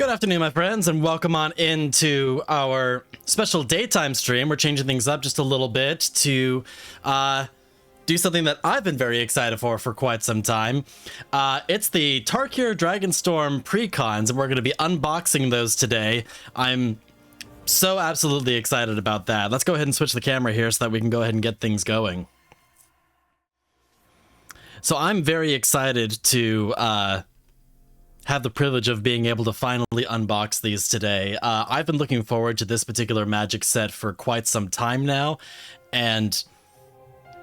Good afternoon, my friends, and welcome on into our special daytime stream. We're changing things up just a little bit to do something that I've been very excited for quite some time. It's the Tarkir Dragonstorm Precons, and we're going to be unboxing those today. I'm so absolutely excited about that. Let's go ahead and switch the camera here so that we can go ahead and get things going. So I'm very excited to have the privilege of being able to finally unbox these today. I've been looking forward to this particular Magic set for quite some time now, and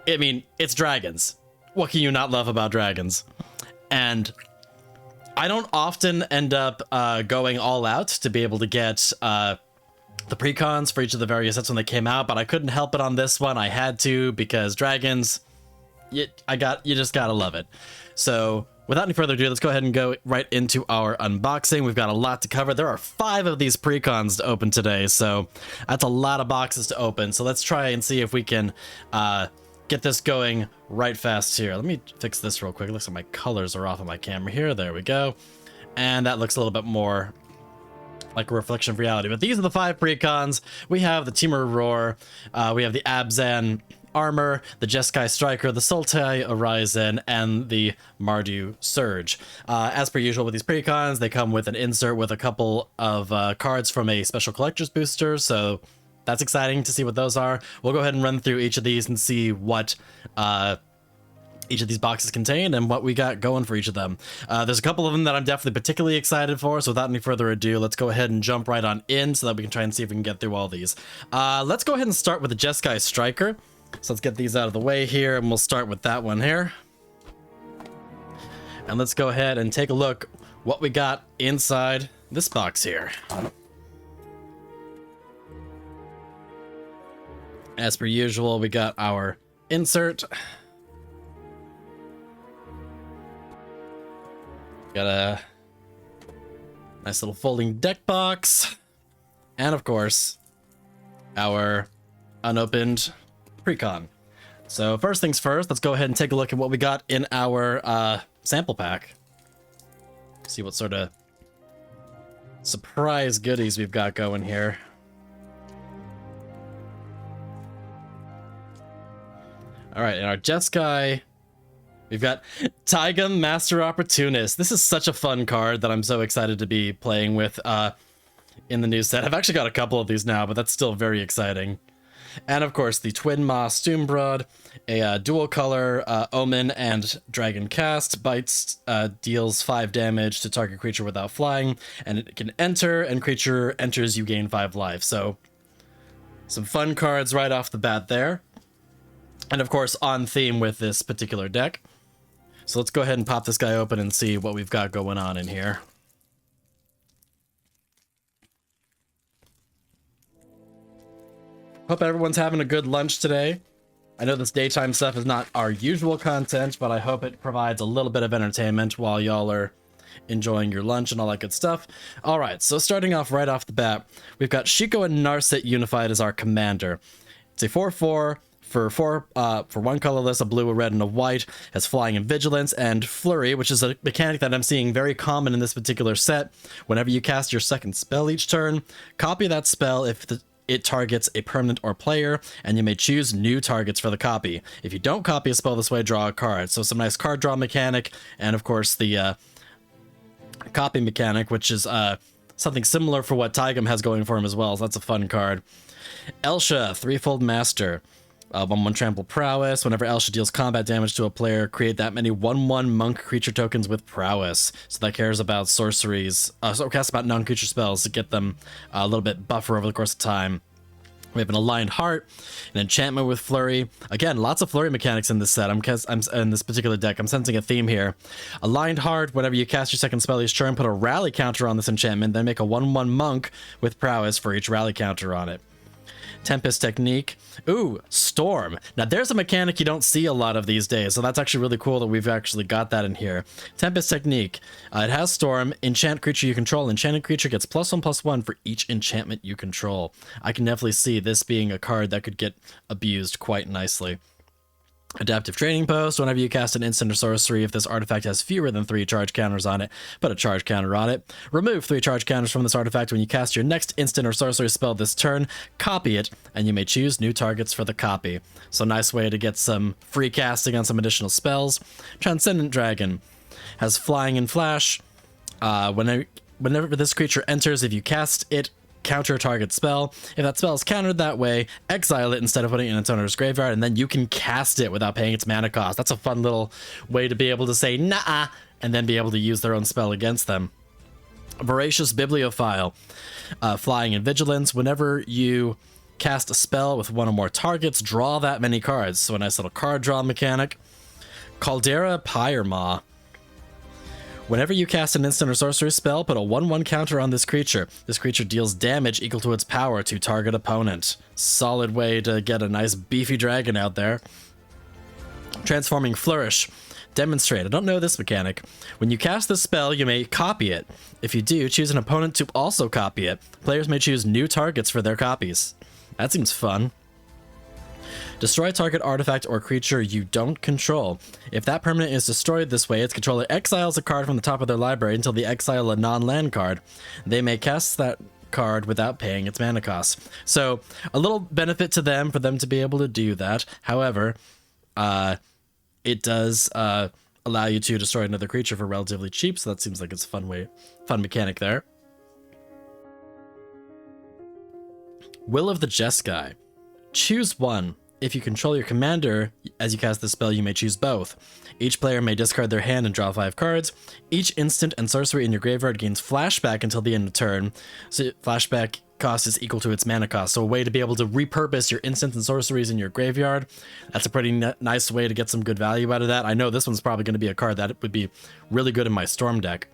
I mean, it's dragons. What can you not love about dragons? And I don't often end up going all out to be able to get the Precons for each of the various sets when they came out, but I couldn't help it on this one. I had to, because dragons, you just gotta love it. So without any further ado, let's go ahead and go right into our unboxing. We've got a lot to cover. There are 5 of these Precons to open today, so that's a lot of boxes to open. So let's try and see if we can get this going right fast here. Let me fix this real quick. It looks like my colors are off on my camera here. There we go. And that looks a little bit more like a reflection of reality. But these are the 5 Precons. We have the Temur Roar, we have the Abzan Armor, the Jeskai Striker, the Sultai Horizon, and the Mardu Surge. As per usual with these Precons, they come with an insert with a couple of cards from a special collector's booster, so that's exciting to see what those are. We'll go ahead and run through each of these and see what each of these boxes contain and what we got going for each of them. There's a couple of them that I'm definitely particularly excited for, so without any further ado, let's go ahead and jump right on in so that we can try and see if we can get through all these. Let's go ahead and start with the Jeskai Striker. So let's get these out of the way here, and we'll start with that one here. And let's go ahead and take a look what we got inside this box here. As per usual, we got our insert. Got a nice little folding deck box. And of course, our unopened Precon. So first things first, let's go ahead and take a look at what we got in our sample pack. See what sort of surprise goodies we've got going here. All right, in our Jeskai, we've got Taigam Master Opportunist. This is such a fun card that I'm so excited to be playing with in the new set. I've actually got a couple of these now, but that's still very exciting. And of course, the Twin Maw Stoombrod, a dual color Omen and Dragon Cast. Bites deals 5 damage to target creature without flying, and it can enter, and creature enters, you gain 5 life. So some fun cards right off the bat there. And of course, on theme with this particular deck. So let's go ahead and pop this guy open and see what we've got going on in here. Hope everyone's having a good lunch today. I know this daytime stuff is not our usual content, but I hope it provides a little bit of entertainment while y'all are enjoying your lunch and all that good stuff. All right, so starting off right off the bat, we've got Shiko and Narset unified as our commander. It's a 4/4 for 1 colorless, a blue, a red, and a white. Has flying and vigilance and flurry, which is a mechanic that I'm seeing very common in this particular set. Whenever you cast your second spell each turn, copy that spell if it targets a permanent or player, and you may choose new targets for the copy. If you don't copy a spell this way, draw a card. So some nice card draw mechanic, and of course the copy mechanic, which is something similar for what Taigam has going for him as well, so that's a fun card. Elsha, Threefold Master. 1/1 Trample Prowess. Whenever Elsha deals combat damage to a player, create that many 1/1 monk creature tokens with prowess. So that cares about sorceries, so casts about non-creature spells to get them a little bit buffer over the course of time. We have an Aligned Heart, an enchantment with flurry. Again, lots of flurry mechanics in this set. I'm in this particular deck. I'm sensing a theme here. Aligned Heart, whenever you cast your second spell each turn, put a rally counter on this enchantment, then make a 1/1 monk with prowess for each rally counter on it. Tempest Technique. Ooh, Storm. Now there's a mechanic you don't see a lot of these days, so that's actually really cool that we've actually got that in here. Tempest Technique. It has Storm. Enchant creature you control. Enchanted creature gets +1/+1 for each enchantment you control. I can definitely see this being a card that could get abused quite nicely. Adaptive Training Post. Whenever you cast an instant or sorcery, if this artifact has fewer than 3 charge counters on it, put a charge counter on it. Remove 3 charge counters from this artifact when you cast your next instant or sorcery spell this turn. Copy it, and you may choose new targets for the copy. So nice way to get some free casting on some additional spells. Transcendent Dragon has Flying and Flash. Whenever this creature enters, if you cast it, counter target spell. If that spell is countered that way, exile it instead of putting it in its owner's graveyard, and then you can cast it without paying its mana cost. That's a fun little way to be able to say nah, and then be able to use their own spell against them. Voracious Bibliophile, Flying and Vigilance. Whenever you cast a spell with one or more targets, draw that many cards. So a nice little card draw mechanic. Caldera Pyremaw. Whenever you cast an instant or sorcery spell, put a 1/1 counter on this creature. This creature deals damage equal to its power to target opponent. Solid way to get a nice beefy dragon out there. Transforming Flourish. Demonstrate. I don't know this mechanic. When you cast this spell, you may copy it. If you do, choose an opponent to also copy it. Players may choose new targets for their copies. That seems fun. Destroy target artifact or creature you don't control. If that permanent is destroyed this way, its controller exiles a card from the top of their library until they exile a non-land card. They may cast that card without paying its mana cost. So a little benefit to them for them to be able to do that. However, it does allow you to destroy another creature for relatively cheap, so that seems like it's a fun mechanic there. Will of the Jeskai. Choose one. If you control your commander, as you cast the spell, you may choose both. Each player may discard their hand and draw 5 cards. Each instant and sorcery in your graveyard gains flashback until the end of turn. So flashback cost is equal to its mana cost. So a way to be able to repurpose your instants and sorceries in your graveyard. That's a pretty nice way to get some good value out of that. I know this one's probably going to be a card that would be really good in my Storm deck.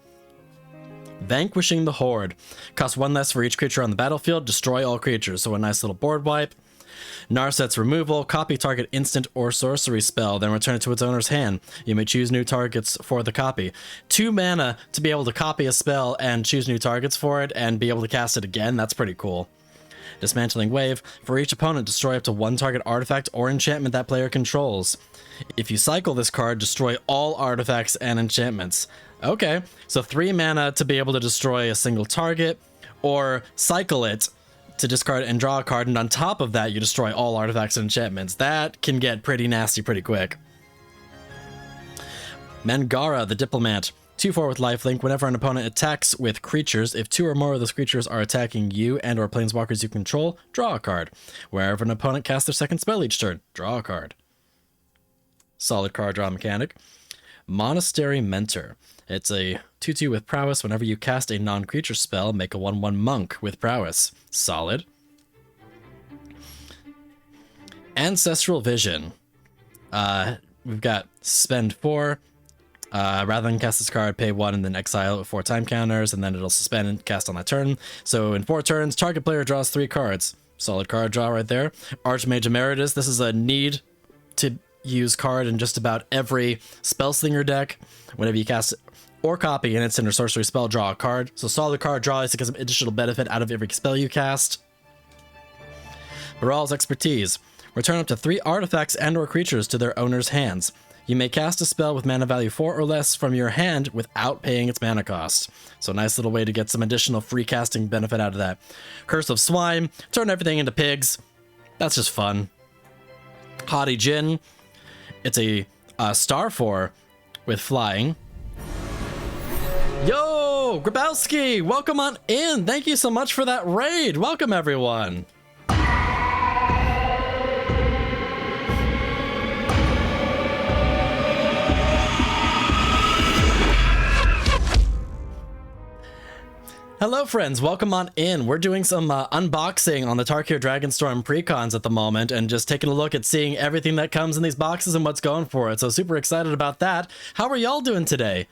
Vanquishing the Horde. Cost 1 less for each creature on the battlefield. Destroy all creatures. So a nice little board wipe. Narset's Removal. Copy target instant or sorcery spell, then return it to its owner's hand. You may choose new targets for the copy. 2 mana to be able to copy a spell and choose new targets for it and be able to cast it again. That's pretty cool. Dismantling Wave. For each opponent, destroy up to 1 target artifact or enchantment that player controls. If you cycle this card, destroy all artifacts and enchantments. Okay, so 3 mana to be able to destroy a single target, or cycle it to discard and draw a card, and on top of that, you destroy all artifacts and enchantments. That can get pretty nasty pretty quick. Mangara, the Diplomat. 2/4 with lifelink. Whenever an opponent attacks with creatures, if 2 or more of those creatures are attacking you and or planeswalkers you control, draw a card. Wherever an opponent casts their second spell each turn, draw a card. Solid card draw mechanic. Monastery Mentor. It's a 2/2 with prowess. Whenever you cast a non-creature spell, make a 1/1 monk with prowess. Solid. Ancestral Vision. We've got spend 4. Rather than cast this card, pay 1 and then exile it with 4 time counters, and then it'll suspend and cast on that turn. So in 4 turns, target player draws 3 cards. Solid card draw right there. Archmage Emeritus. This is a need to use card in just about every Spellslinger deck. Whenever you cast or copy an instant or sorcery spell, draw a card. So solid card draw is to get some additional benefit out of every spell you cast. Baral's Expertise. Return up to 3 artifacts and or creatures to their owner's hands. You may cast a spell with mana value 4 or less from your hand without paying its mana cost. So a nice little way to get some additional free casting benefit out of that. Curse of Swine. Turn everything into pigs. That's just fun. Haughty Jin. It's a star 4 with flying. Yo, Grabowski, welcome on in. Thank you so much for that raid. Welcome, everyone. Hello, friends. Welcome on in. We're doing some unboxing on the Tarkir Dragonstorm Precons at the moment and just taking a look at seeing everything that comes in these boxes and what's going for it. So super excited about that. How are y'all doing today?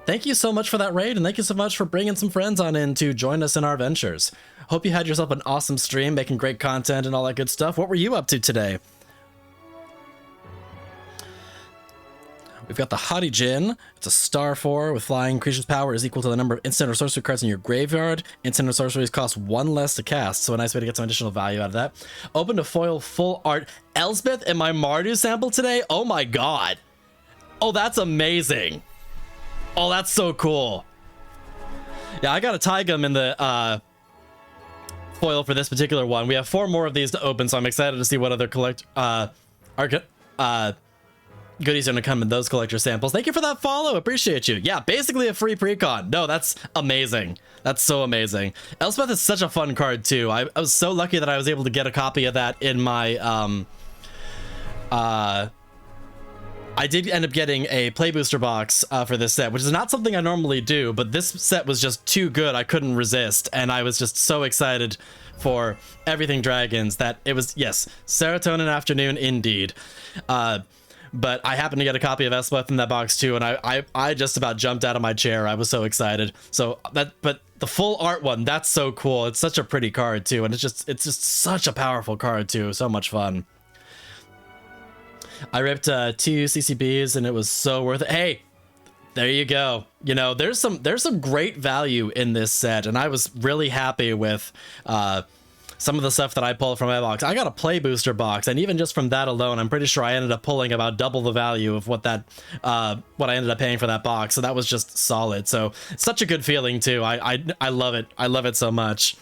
Thank you so much for that raid, and thank you so much for bringing some friends on in to join us in our ventures. Hope you had yourself an awesome stream, making great content and all that good stuff. What were you up to today? We've got the Haughty Jin. It's a star 4 with flying. Creature's power is equal to the number of instant or sorcery cards in your graveyard. Instant or sorceries cost 1 less to cast, so a nice way to get some additional value out of that. Open to foil full art. Elspeth in my Mardu sample today? Oh my god. Oh, that's amazing. Oh, that's so cool. Yeah, I got a Taigam in the foil for this particular one. We have 4 more of these to open, so I'm excited to see what other goodies are going to come in those collector samples. Thank you for that follow. Appreciate you. Yeah, basically a free precon. No, that's amazing. That's so amazing. Elspeth is such a fun card too. I was so lucky that I was able to get a copy of that in my I did end up getting a play booster box for this set, which is not something I normally do, but this set was just too good. I couldn't resist, and I was just so excited for everything Dragons that it was, yes, serotonin afternoon indeed. But I happened to get a copy of Elspeth in that box too, and I just about jumped out of my chair. I was so excited. So but the full art one, that's so cool. It's such a pretty card too, and it's just such a powerful card too. So much fun. I ripped 2 CCBs and it was so worth it. Hey, there you go. You know, there's some great value in this set, and I was really happy with some of the stuff that I pulled from my box. I got a play booster box, and even just from that alone, I'm pretty sure I ended up pulling about double the value of what I ended up paying for that box. So that was just solid. So such a good feeling too. I love it. I love it so much.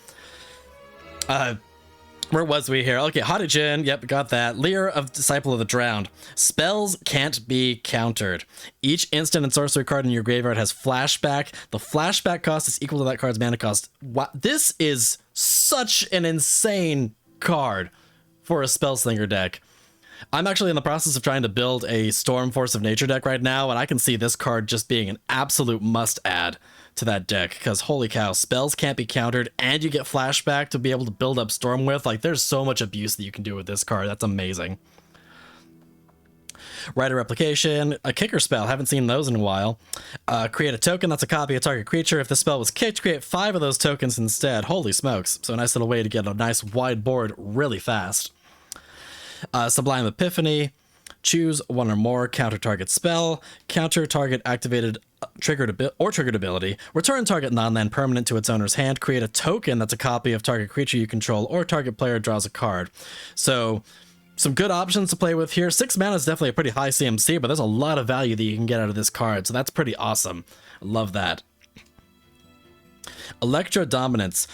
Where was we here? Okay, Haughty Jin. Yep, got that. Leer of Disciple of the Drowned. Spells can't be countered. Each instant and sorcery card in your graveyard has flashback. The flashback cost is equal to that card's mana cost. Wow, this is such an insane card for a Spellslinger deck. I'm actually in the process of trying to build a Storm Force of Nature deck right now, and I can see this card just being an absolute must-add to that deck, because holy cow, spells can't be countered, and you get flashback to be able to build up Storm with. Like, there's so much abuse that you can do with this card. That's amazing. Write a Replication, a kicker spell, haven't seen those in a while. Create a token that's a copy of target creature. If the spell was kicked, create 5 of those tokens instead. Holy smokes. So a nice little way to get a nice wide board really fast. Sublime Epiphany. Choose 1 or more counter target spell, counter target activated triggered ability, return target non-land permanent to its owner's hand, create a token that's a copy of target creature you control, or target player draws a card. So some good options to play with here. 6 mana is definitely a pretty high CMC, but there's a lot of value that you can get out of this card, so that's pretty awesome. Love that. Electro Dominance.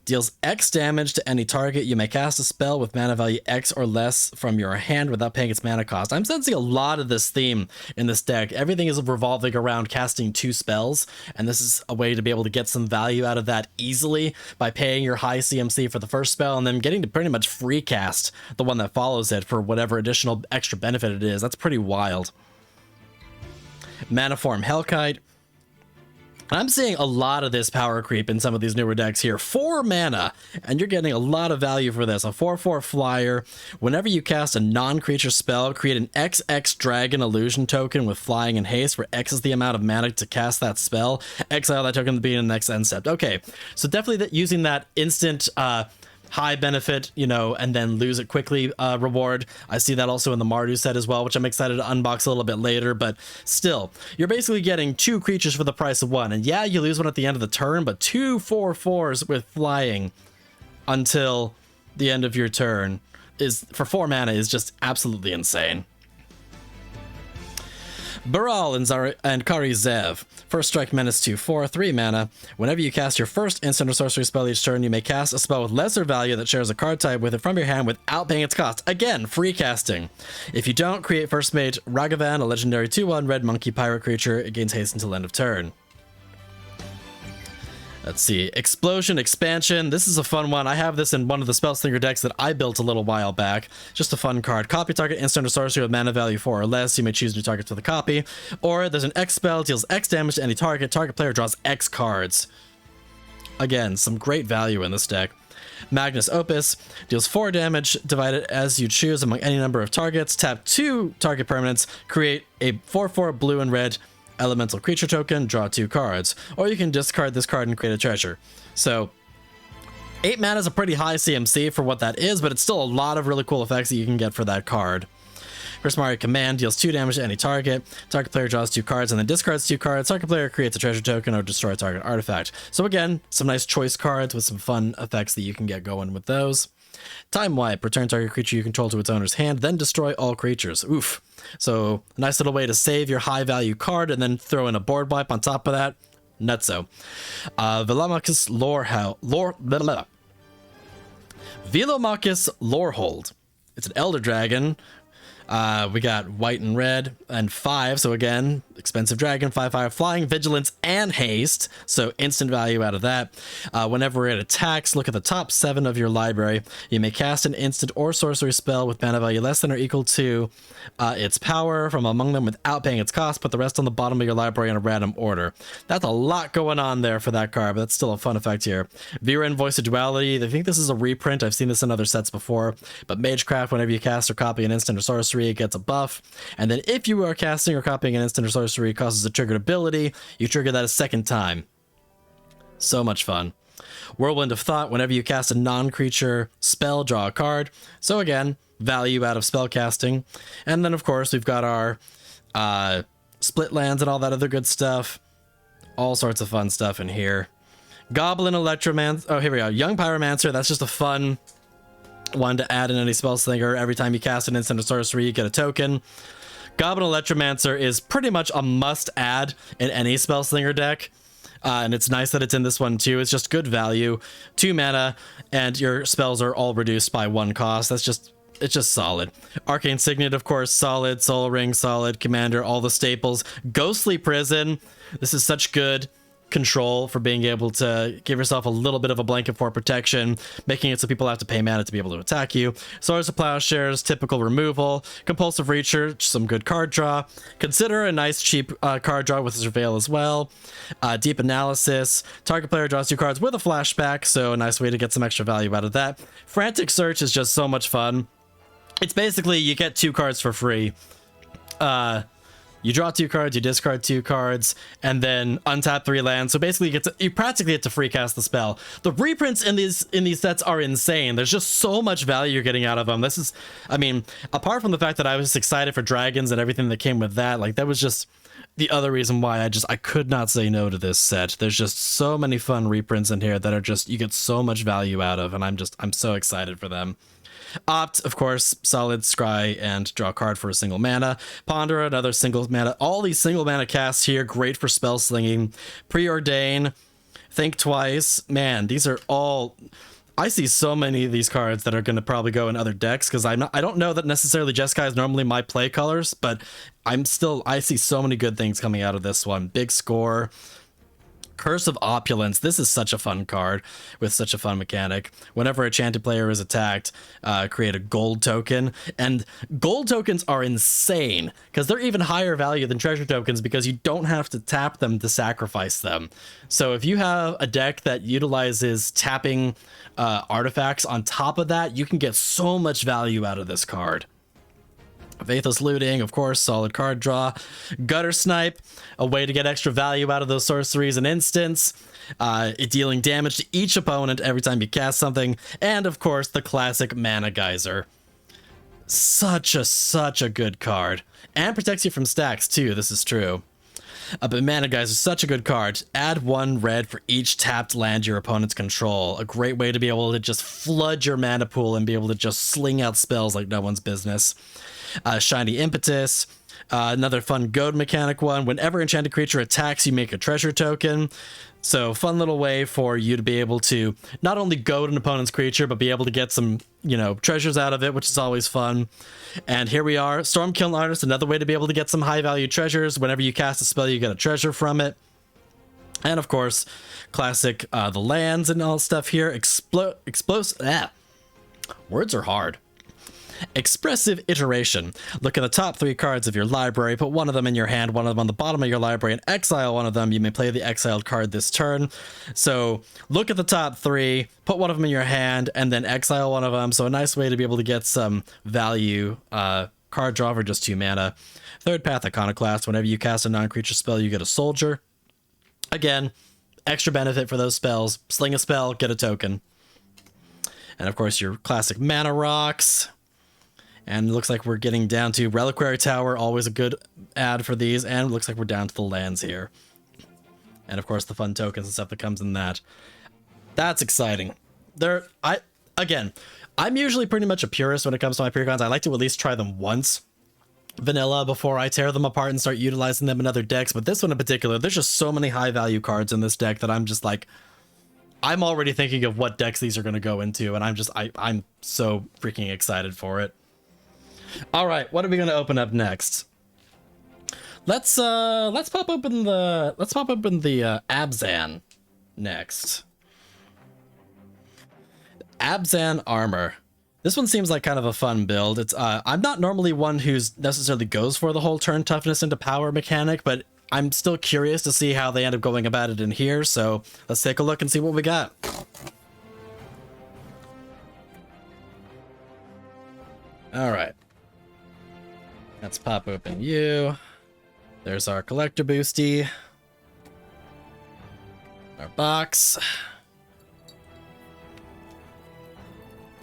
Deals X damage to any target. You may cast a spell with mana value X or less from your hand without paying its mana cost. I'm sensing a lot of this theme in this deck. Everything is revolving around casting 2 spells, and this is a way to be able to get some value out of that easily by paying your high CMC for the first spell and then getting to pretty much free cast the one that follows it for whatever additional extra benefit it is. That's pretty wild. Mana Form Hellkite. I'm seeing a lot of this power creep in some of these newer decks here. 4 mana, and you're getting a lot of value for this. A 4/4 flyer. Whenever you cast a non-creature spell, create an XX Dragon Illusion token with flying and haste, where X is the amount of mana to cast that spell. Exile that token to be in the next end step. Okay, so definitely using that instant high benefit, you know, and then lose it quickly reward. I see that also in the Mardu set as well, which I'm excited to unbox a little bit later, but still, you're basically getting 2 creatures for the price of 1. And yeah, you lose one at the end of the turn, but 2 4/4s with flying until the end of your turn is, for 4 mana, is just absolutely insane. Baral and Kari Zev. First strike menace 2/4, 3 mana. Whenever you cast your first instant or sorcery spell each turn, you may cast a spell with lesser value that shares a card type with it from your hand without paying its cost. Again, free casting. If you don't, create First Mate Ragavan, a legendary 2/1 red monkey pirate creature. It gains haste until end of turn. Let's see. Explosion Expansion. This is a fun one. I have this in one of the Spellslinger decks that I built a little while back. Just a fun card. Copy target instant or sorcery with mana value 4 or less. You may choose new targets with a copy. Or there's an X spell. Deals X damage to any target. Target player draws X cards. Again, some great value in this deck. Magnus Opus. Deals 4 damage. Divided as you choose among any number of targets. Tap 2 target permanents. Create a 4/4 blue and red elemental creature token, draw 2 cards, or you can discard this card and create a treasure. So 8 mana is a pretty high CMC for what that is, but it's still a lot of really cool effects that you can get for that card. Prismari Command deals 2 damage to any target. Target player draws 2 cards and then discards 2 cards. Target player creates a treasure token or destroy a target artifact. So again, some nice choice cards with some fun effects that you can get going with those. Time Wipe. Return target creature you control to its owner's hand, then destroy all creatures. Oof. So, a nice little way to save your high-value card and then throw in a board wipe on top of that. Nutso. Velomachus Velomachus Lorehold. It's an Elder Dragon. We got white and red and 5. So again, expensive dragon, 5/5 flying, vigilance, and haste. So instant value out of that. Whenever it attacks, look at the top 7 of your library. You may cast an instant or sorcery spell with mana value less than or equal to its power from among them without paying its cost. Put the rest on the bottom of your library in a random order. That's a lot going on there for that card, but that's still a fun effect here. Viren, Voice of Duality. I think this is a reprint. I've seen this in other sets before. But Magecraft, whenever you cast or copy an instant or sorcery, it gets a buff. And then if you are casting or copying an instant or sorcery, it causes a triggered ability. You trigger that a second time. So much fun. Whirlwind of Thought. Whenever you cast a non-creature spell, draw a card. So again, value out of spell casting. And then of course we've got our split lands and all that other good stuff. All sorts of fun stuff in here. Goblin Electromancer. Oh, here we go. Young Pyromancer. That's just a fun one to add in any spell slinger. Every time you cast an instant or sorcery, you get a token. Goblin Electromancer is pretty much a must add in any spell slinger deck. And it's nice that it's in this one too. It's just good value, 2 mana, and your spells are all reduced by 1 cost. It's just solid. Arcane Signet, of course, solid. Soul Ring, solid. Commander, all the staples. Ghostly Prison. This is such good control for being able to give yourself a little bit of a blanket for protection, making it so people have to pay mana to be able to attack you. Swords of Plowshares, typical removal. Compulsive Research, some good card draw. Consider a nice cheap card draw with Surveil as well. Deep Analysis. Target player draws 2 cards with a flashback, so a nice way to get some extra value out of that. Frantic Search is just so much fun. It's basically you get 2 cards for free. You draw 2 cards, you discard 2 cards, and then untap 3 lands. So basically, you practically get to free cast the spell. The reprints in these sets are insane. There's just so much value you're getting out of them. This is, I mean, apart from the fact that I was excited for dragons and everything that came with that, like that was just the other reason why I could not say no to this set. There's just so many fun reprints in here that are just, you get so much value out of, and I'm so excited for them. Opt, of course, solid, scry, and draw a card for a single mana. Ponder, another single mana. All these single mana casts here, great for spell slinging. Preordain, Think Twice. Man, these are all... I see so many of these cards that are going to probably go in other decks, because I don't know that necessarily Jeskai is normally my play colors, but I see so many good things coming out of this one. Big score. Curse of Opulence. This is such a fun card with such a fun mechanic. Whenever a chanted player is attacked, create a gold token. And gold tokens are insane because they're even higher value than treasure tokens because you don't have to tap them to sacrifice them. So if you have a deck that utilizes tapping artifacts on top of that, you can get so much value out of this card. Vathos Looting, of course, solid card draw. Gutter Snipe, a way to get extra value out of those sorceries and instants. It dealing damage to each opponent every time you cast something. And, of course, the classic Mana Geyser. Such a good card. And protects you from stacks, too, this is true. But Mana Geyser is such a good card. Add 1 red for each tapped land your opponents control. A great way to be able to just flood your mana pool and be able to just sling out spells like no one's business. Shiny Impetus, another fun goad mechanic one. Whenever enchanted creature attacks, you make a treasure token. So fun little way for you to be able to not only goad an opponent's creature, but be able to get some, treasures out of it, which is always fun. And here we are, Stormkiln Artist, another way to be able to get some high value treasures. Whenever you cast a spell, you get a treasure from it. And of course, classic, the lands and all stuff here. Words are hard. Expressive Iteration. Look at the top 3 cards of your library, put one of them in your hand, one of them on the bottom of your library, and exile one of them. You may play the exiled card this turn. So look at the top 3, put one of them in your hand, and then exile one of them. So a nice way to be able to get some value card draw for just 2 mana. Third Path Iconoclast. Whenever you cast a non-creature spell, you get a soldier. Again, extra benefit for those spells. Sling a spell, get a token. And of course your classic Mana Rocks. And it looks like we're getting down to Reliquary Tower, always a good add for these, and it looks like we're down to the lands here. And of course the fun tokens and stuff that comes in that. That's exciting. Again, I'm usually pretty much a purist when it comes to my Precons. I like to at least try them once vanilla before I tear them apart and start utilizing them in other decks, but this one in particular, there's just so many high value cards in this deck that I'm just like, I'm already thinking of what decks these are going to go into, and I'm so freaking excited for it. All right, what are we going to open up next? Let's pop open the Abzan next. Abzan Armor. This one seems like kind of a fun build. It's I'm not normally one who's necessarily goes for the whole turn toughness into power mechanic, but I'm still curious to see how they end up going about it in here, so let's take a look and see what we got. All right. Let's pop open you. There's our collector boosty. Our box.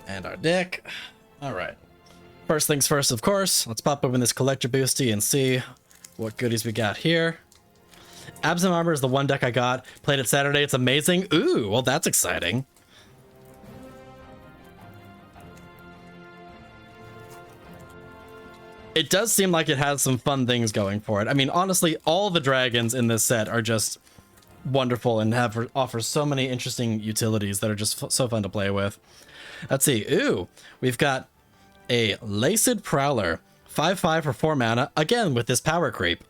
And our deck. All right. First things first, of course. Let's pop open this collector boosty and see what goodies we got here. Abzan Armor is the one deck I got. Played it Saturday. It's amazing. Ooh, well, that's exciting. It does seem like it has some fun things going for it. I mean, honestly, all the dragons in this set are just wonderful and offer so many interesting utilities that are just so fun to play with. Let's see. Ooh, we've got a Laced Prowler, 5/5 for 4 mana, again with this power creep.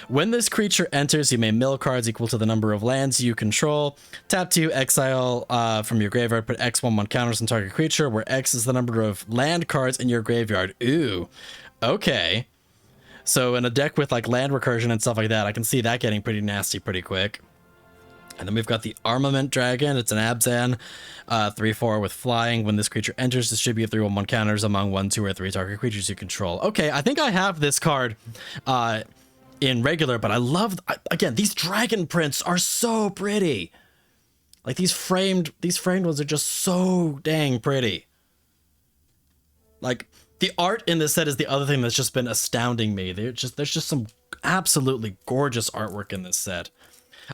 When this creature enters, you may mill cards equal to the number of lands you control. Tap 2, exile from your graveyard, put X 1/1 counters on target creature, where X is the number of land cards in your graveyard. Ooh, okay. So in a deck with like land recursion and stuff like that, I can see that getting pretty nasty pretty quick. And then we've got the Armament Dragon. It's an Abzan, 3/4 with flying. When this creature enters, distribute 3/1/1 counters among 1, 2, or 3 target creatures you control. Okay, I think I have this card in regular, but I love, again, these dragon prints are so pretty. Like these framed ones are just so dang pretty. Like the art in this set is the other thing that's just been astounding me. There's just some absolutely gorgeous artwork in this set.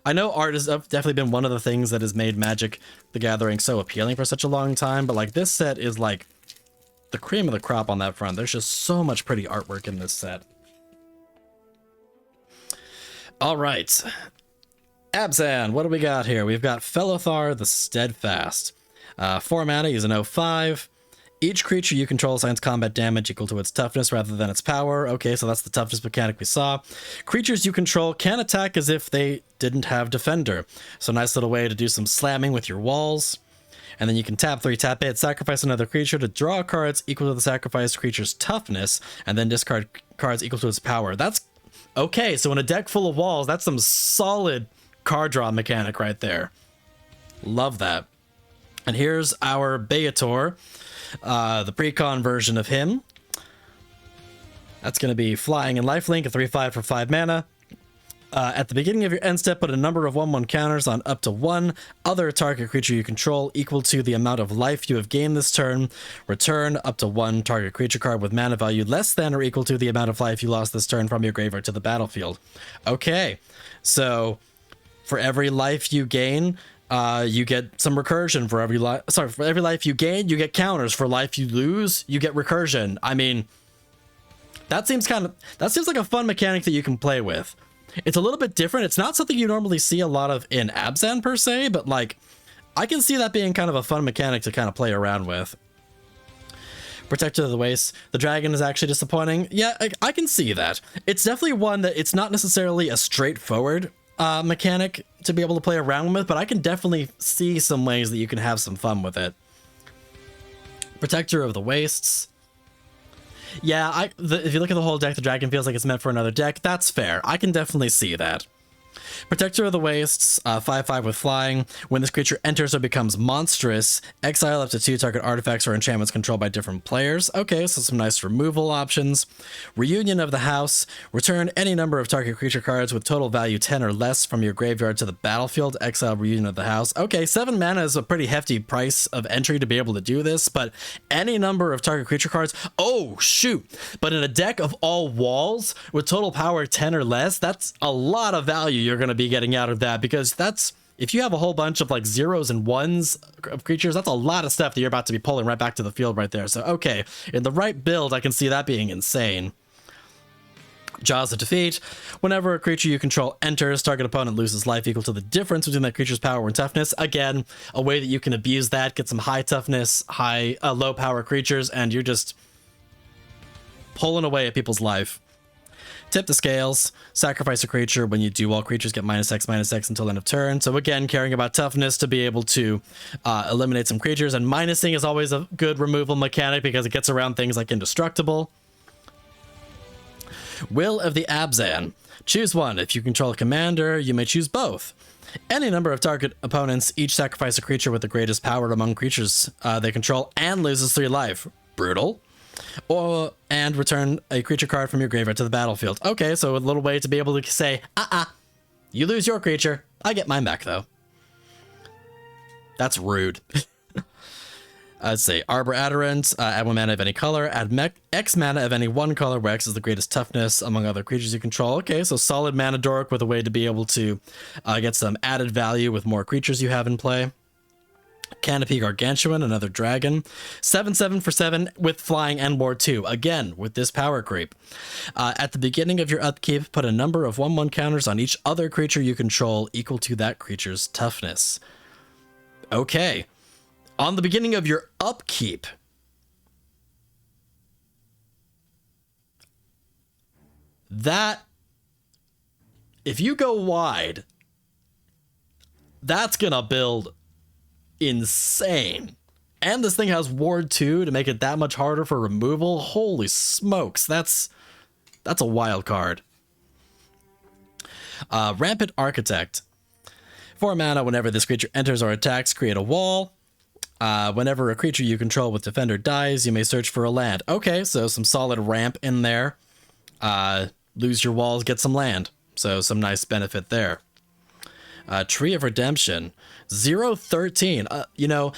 I know art has definitely been one of the things that has made Magic the Gathering so appealing for such a long time, but like this set is like the cream of the crop on that front. There's just so much pretty artwork in this set. All right. Abzan, what do we got here? We've got Felothar the Steadfast. 4 mana, he's an 0/5. Each creature you control assigns combat damage equal to its toughness rather than its power. Okay, so that's the toughness mechanic we saw. Creatures you control can attack as if they didn't have Defender. So nice little way to do some slamming with your walls. And then you can tap 3, tap it, sacrifice another creature to draw cards equal to the sacrificed creature's toughness, and then discard cards equal to its power. That's okay, so in a deck full of walls, that's some solid card draw mechanic right there. Love that. And here's our Beator. The Precon version of him. That's going to be flying and lifelink, a 3/5 for 5 mana. At the beginning of your end step, put a number of 1/1 counters on up to 1 other target creature you control equal to the amount of life you have gained this turn. Return up to 1 target creature card with mana value less than or equal to the amount of life you lost this turn from your graveyard to the battlefield. Okay, so for every life you gain, you get some recursion. For every life you gain, you get counters. For life you lose, you get recursion. I mean, that seems like a fun mechanic that you can play with. It's a little bit different. It's not something you normally see a lot of in Abzan per se, but like I can see that being kind of a fun mechanic to kind of play around with. Protector of the Waste. The dragon is actually disappointing. Yeah, I can see that. It's definitely one that it's not necessarily a straightforward mechanic to be able to play around with, but I can definitely see some ways that you can have some fun with it. Protector of the Wastes. Yeah, if you look at the whole deck, the dragon feels like it's meant for another deck. That's fair. I can definitely see that. Protector of the Wastes, 5/5 with flying. When this creature enters or becomes monstrous, exile up to 2 target artifacts or enchantments controlled by different players. Okay, so some nice removal options. Reunion of the House. Return any number of target creature cards with total value 10 or less from your graveyard to the battlefield. Exile Reunion of the House. Okay, 7 mana is a pretty hefty price of entry to be able to do this, but any number of target creature cards. Oh, shoot. But in a deck of all walls with total power 10 or less, that's a lot of value you're going to be getting out of that, because that's, if you have a whole bunch of like 0s and 1s of creatures, that's a lot of stuff that you're about to be pulling right back to the field right there. So okay, in the right build, I can see that being insane. Jaws of Defeat. Whenever a creature you control enters, target opponent loses life equal to the difference between that creature's power and toughness. Again, a way that you can abuse that, get some high toughness, low power creatures, and you're just pulling away at people's life. Tip the scales. Sacrifice a creature. When you do, all creatures get -X/-X until end of turn. So again, caring about toughness to be able to eliminate some creatures, and minusing is always a good removal mechanic because it gets around things like indestructible. Will of the Abzan. Choose one. If you control a commander, you may choose both. Any number of target opponents each sacrifice a creature with the greatest power among creatures they control and loses 3 life. Brutal. And return a creature card from your graveyard to the battlefield. Okay, so a little way to be able to say, you lose your creature, I get mine back though. That's rude. Let's say Arbor Adorant, add 1 mana of any color, add X mana of any 1 color, where X is the greatest toughness among other creatures you control. Okay, so solid mana dork with a way to be able to get some added value with more creatures you have in play. Canopy Gargantuan, another dragon. 7/7 for 7 with flying and ward 2. Again, with this power creep. At the beginning of your upkeep, put a number of 1/1 counters on each other creature you control equal to that creature's toughness. Okay. On the beginning of your upkeep. That, if you go wide, that's gonna build insane. And this thing has ward 2 to make it that much harder for removal. Holy smokes, that's a wild card. Rampant Architect. 4 mana. Whenever this creature enters or attacks, create a wall. Whenever a creature you control with Defender dies, you may search for a land. Okay, so some solid ramp in there. Lose your walls, get some land. So some nice benefit there. Tree of Redemption. 0/13. You know,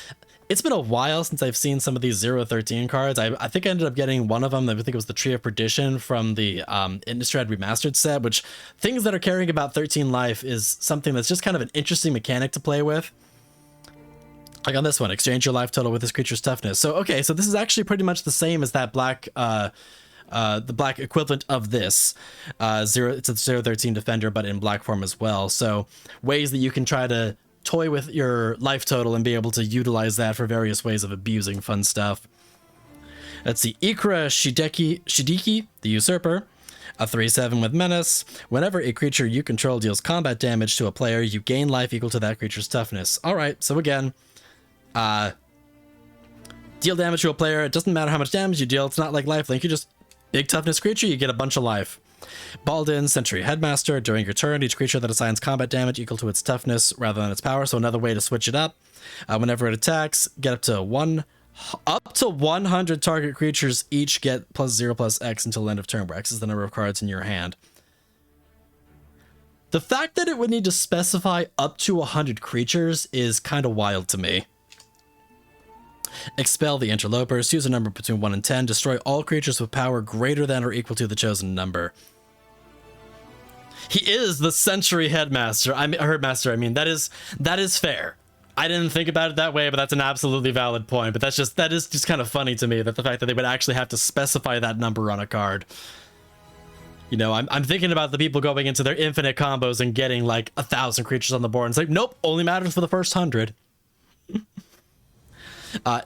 it's been a while since I've seen some of these 0/13 cards. I think I ended up getting one of them. I think it was the Tree of Perdition from the Innistrad Remastered set, which things that are caring about 13 life is something that's just kind of an interesting mechanic to play with. Like on this one, exchange your life total with this creature's toughness. So, okay, so this is actually pretty much the same as that black, the black equivalent of this. It's a 0/13 defender, but in black form as well. So ways that you can try to toy with your life total and be able to utilize that for various ways of abusing fun stuff. Let's see. Ikra Shidiki, the Usurper. A 3/7 with Menace. Whenever a creature you control deals combat damage to a player, you gain life equal to that creature's toughness. Alright, so again, deal damage to a player. It doesn't matter how much damage you deal. It's not like lifelink. You just big toughness creature, you get a bunch of life. Baldin, Sentry Headmaster. During your turn, each creature that assigns combat damage equal to its toughness rather than its power. So another way to switch it up. Whenever it attacks, get up to 100 target creatures each get +0/+X until the end of turn, where X is the number of cards in your hand. The fact that it would need to specify up to 100 creatures is kind of wild to me. Expel the Interlopers. Choose a number between 1 and 10. Destroy all creatures with power greater than or equal to the chosen number. He is the Sentry Headmaster. Herdmaster. I mean, that is fair. I didn't think about it that way, but that's an absolutely valid point. But that is just kind of funny to me, that the fact that they would actually have to specify that number on a card. You know, I'm thinking about the people going into their infinite combos and getting like 1,000 creatures on the board. And it's like, nope, only matters for the first 100.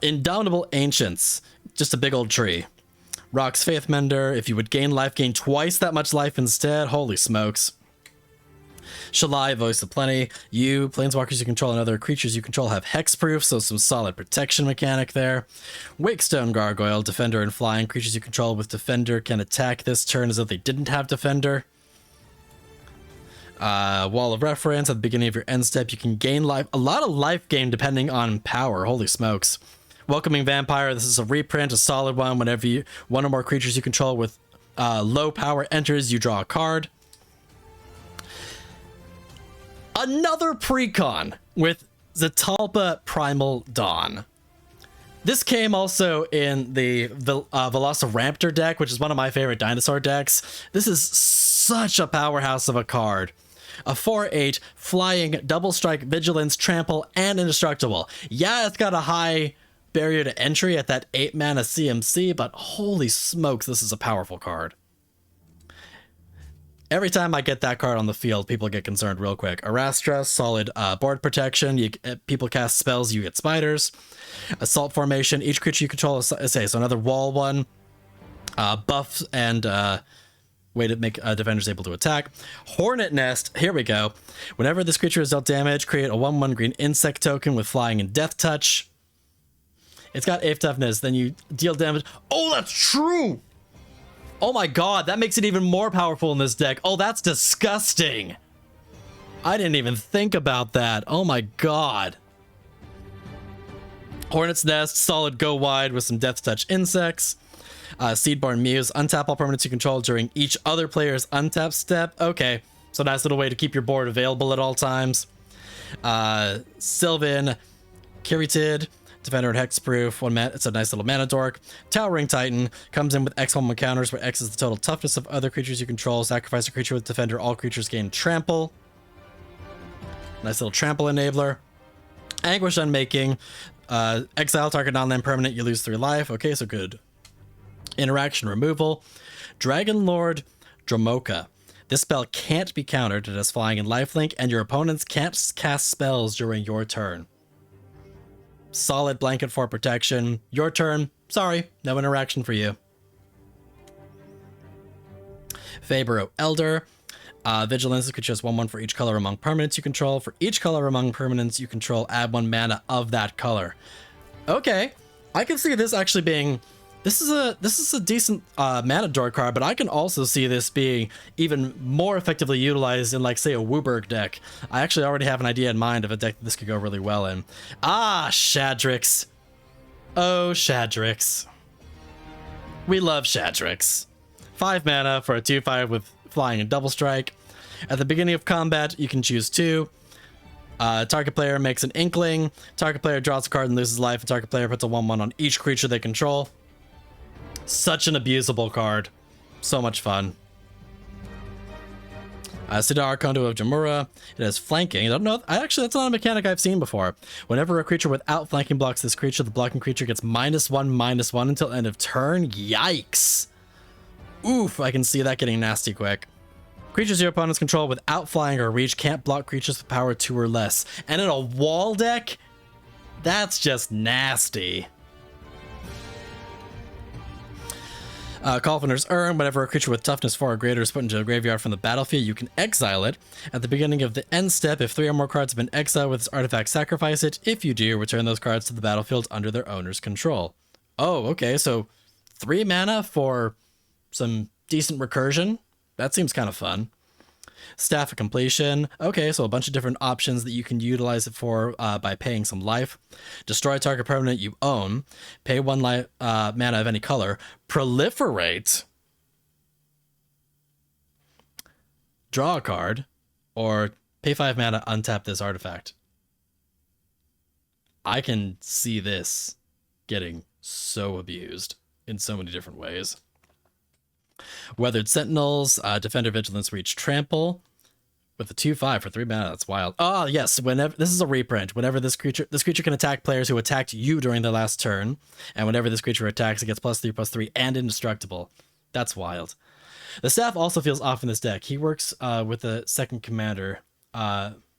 Indomitable Ancients, just a big old tree. Rock's Faithmender. If you would gain life, gain twice that much life instead. Holy smokes. Shalai, Voice of Plenty. You, planeswalkers you control and other creatures you control have hexproof, so some solid protection mechanic there. Wakestone Gargoyle, Defender and Flying. Creatures you control with Defender can attack this turn as if they didn't have Defender. Wall of reference at the beginning of your end step. You can gain life, a lot of life gain depending on power. Holy smokes. Welcoming Vampire. This is a reprint, a solid one. Whenever one or more creatures you control with low power enters, you draw a card. Another Precon with Zetalpa Primal Dawn. This came also in the Velociraptor deck, which is one of my favorite dinosaur decks. This is such a powerhouse of a card. A 4/8 flying, double strike, vigilance, trample, and indestructible. Yeah, it's got a high barrier to entry at that 8 mana CMC, but holy smokes, this is a powerful card. Every time I get that card on the field, people get concerned real quick. Arastra, solid board protection. People cast spells, you get spiders. Assault formation. Each creature you control is so another wall one. Buffs and way to make defenders able to attack. Hornet Nest. Here we go. Whenever this creature is dealt damage, create a 1/1 green insect token with flying and death touch. It's got 8 toughness. Then you deal damage. Oh, that's true. Oh my god, that makes it even more powerful in this deck. Oh, that's disgusting. I didn't even think about that. Oh my god. Hornet's Nest, solid go wide with some death touch insects. Seedborn Muse, untap all permanents you control during each other player's untap step. Okay, so nice little way to keep your board available at all times. Sylvan, Kiritid, Defender and Hexproof. It's a nice little mana dork. Towering Titan comes in with X home counters, where X is the total toughness of other creatures you control. Sacrifice a creature with Defender. All creatures gain Trample. Nice little Trample enabler. Anguish Unmaking. Exile target non-land permanent. You lose 3 life. Okay, so good. Interaction removal. Dragon Lord Dromoka. This spell can't be countered. It has flying and lifelink, and your opponents can't cast spells during your turn. Solid blanket for protection. Your turn. Sorry, no interaction for you. Fabro Elder. Vigilance. Could choose 1/1 for each color among permanents you control. For each color among permanents you control, add 1 mana of that color. Okay, I can see this actually being. This is a decent mana draw card, but I can also see this being even more effectively utilized in, like, say, a Wooburg deck. I actually already have an idea in mind of a deck that this could go really well in. Ah, Shadrix. Oh, Shadrix. We love Shadrix. 5 mana for a 2/5 with flying and double strike. At the beginning of combat, you can choose 2. Target player makes an Inkling. Target player draws a card and loses life, and target player puts a 1/1 on each creature they control. Such an abusable card. So much fun. Sidar Kondo of Jamura. It has flanking. I don't know. Actually, that's not a mechanic I've seen before. Whenever a creature without flanking blocks this creature, the blocking creature gets -1/-1 until end of turn. Yikes. Oof, I can see that getting nasty quick. Creatures your opponents control without flying or reach can't block creatures with power 2 or less. And in a wall deck, that's just nasty. Colfiner's Urn. Whenever a creature with toughness 4 or greater is put into a graveyard from the battlefield, you can exile it. At the beginning of the end step, if 3 or more cards have been exiled with this artifact, sacrifice it. If you do, return those cards to the battlefield under their owner's control. Oh, okay, so 3 mana for some decent recursion? That seems kind of fun. Staff of Completion. Okay, so a bunch of different options that you can utilize it for by paying some life. Destroy target permanent you own. Pay 1 mana of any color. Proliferate. Draw a card. Or pay 5 mana, untap this artifact. I can see this getting so abused in so many different ways. Weathered Sentinels, Defender Vigilance, Reach, Trample with a 2/5 for 3 mana. That's wild. Oh yes, whenever this is a reprint. Whenever this creature can attack players who attacked you during their last turn, and whenever this creature attacks, it gets +3/+3 and indestructible. That's wild. The staff also feels off in this deck. He works with the second commander.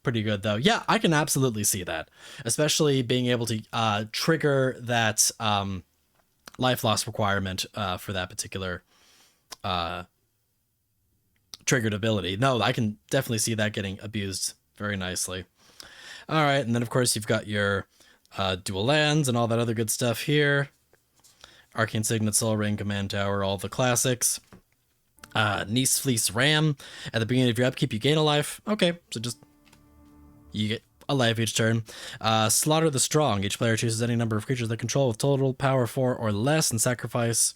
Pretty good though. Yeah, I can absolutely see that, especially being able to trigger that life loss requirement for that particular triggered ability. No, I can definitely see that getting abused very nicely. All right, and then of course you've got your dual lands and all that other good stuff here. Arcane Signet, Soul Ring, Command Tower, all the classics. Nice Fleece Ram. At the beginning of your upkeep, you gain a life. Okay, so just you get a life each turn. Slaughter the Strong. Each player chooses any number of creatures they control with total power 4 or less and sacrifice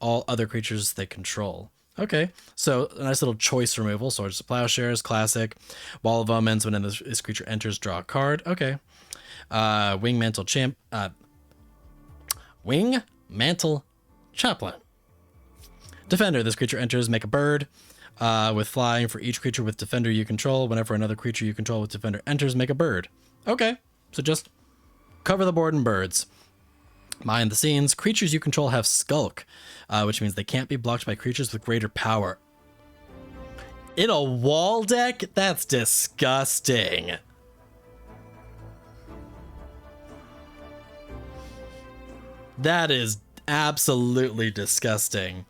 all other creatures they control. Okay, so a nice little choice removal. Swords to Plowshares, classic. Wall of Omens. When this creature enters, draw a card. Okay. Wing Mantle Chaplain. Defender. This creature enters, make a bird. With flying for each creature with Defender you control. Whenever another creature you control with Defender enters, make a bird. Okay, so just cover the board in birds. Mind the scenes. Creatures you control have Skulk, which means they can't be blocked by creatures with greater power. In a wall deck? That's disgusting. That is absolutely disgusting.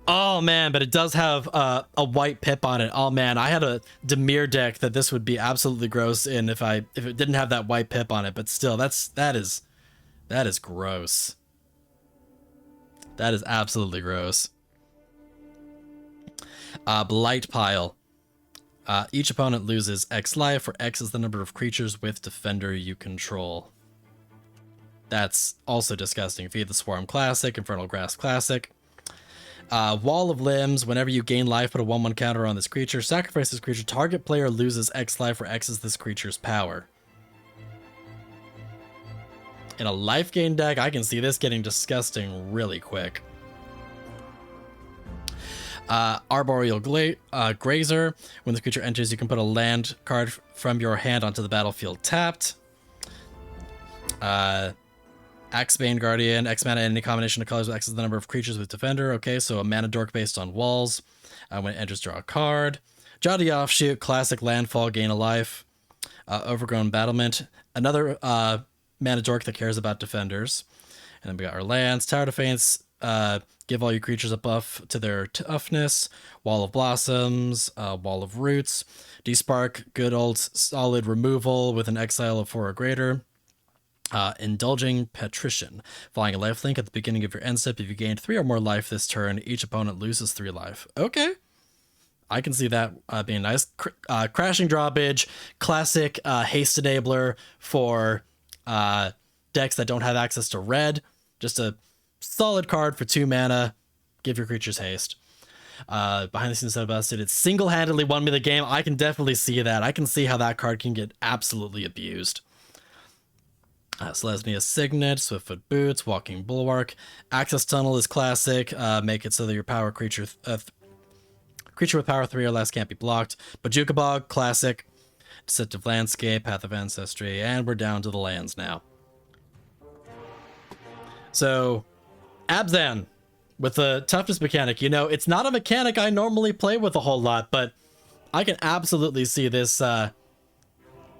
Oh man, but it does have a white pip on it. Oh man, I had a Dimir deck that this would be absolutely gross in if it didn't have that white pip on it. But still, that is gross. That is absolutely gross. Blight Pile. Each opponent loses X life, where X is the number of creatures with Defender you control. That's also disgusting. Feed the Swarm classic, Infernal Grasp classic. Wall of Limbs. Whenever you gain life, put a 1/1 counter on this creature. Sacrifice this creature. Target player loses X life, where X is this creature's power. In a life gain deck, I can see this getting disgusting really quick. Arboreal Grazer. When the creature enters, you can put a land card from your hand onto the battlefield tapped. Axebane Guardian. X mana, any combination of colors with X is the number of creatures with Defender. Okay, so a mana dork based on walls. When it enters, draw a card. Jolly Offshoot. Classic landfall, gain a life. Overgrown Battlement. Another mana dork that cares about defenders. And then we got our lands. Tower Defense. Give all your creatures a buff to their toughness. Wall of Blossoms. Wall of Roots. Despark. Good old solid removal with an exile of 4 or greater. Indulging Patrician. Flying a lifelink at the beginning of your end step. If you gain 3 or more life this turn, each opponent loses 3 life. Okay. I can see that being nice. Crashing Drawbridge. Classic haste enabler for decks that don't have access to red. Just a solid card for 2 mana. Give your creatures haste. Behind the scenes set busted. It single-handedly won me the game. I can definitely see that. I can see how that card can get absolutely abused. Selesnya Signet, Swiftfoot Boots, Walking Bulwark. Access Tunnel is classic. Make it so that your power creature with power 3 or less can't be blocked. Bajuka Bog, classic. Deceptive Landscape, Path of Ancestry, and we're down to the lands now. So, Abzan, with the toughness mechanic, you know, it's not a mechanic I normally play with a whole lot, but I can absolutely see this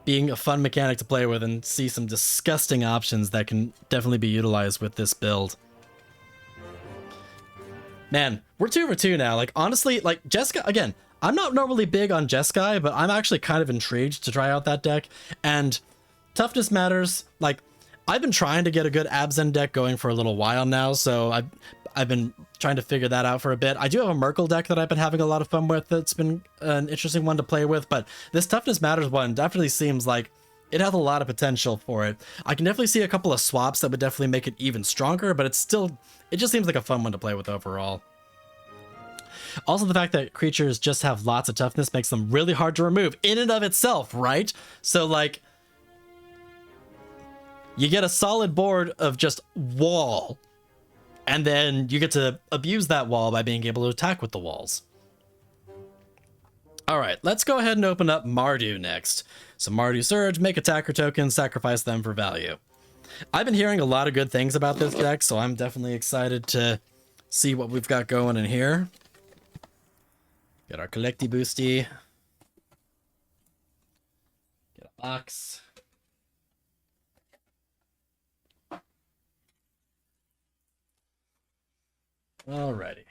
being a fun mechanic to play with and see some disgusting options that can definitely be utilized with this build. Man, we're 2 for 2 now. Like, honestly, like, Jeskai, again, I'm not normally big on Jeskai, but I'm actually kind of intrigued to try out that deck. And toughness matters. Like, I've been trying to get a good Abzan deck going for a little while now, so I've been trying to figure that out for a bit. I do have a Merkle deck that I've been having a lot of fun with. That's been an interesting one to play with, but this Toughness Matters one definitely seems like it has a lot of potential for it. I can definitely see a couple of swaps that would definitely make it even stronger, but it just seems like a fun one to play with overall. Also, the fact that creatures just have lots of toughness makes them really hard to remove in and of itself, right? So, like, you get a solid board of just wall, and then you get to abuse that wall by being able to attack with the walls. All right, let's go ahead and open up Mardu next. So Mardu Surge, make attacker tokens, sacrifice them for value. I've been hearing a lot of good things about this deck, so I'm definitely excited to see what we've got going in here. Get our Collecti Boosty. Get a box. Alrighty.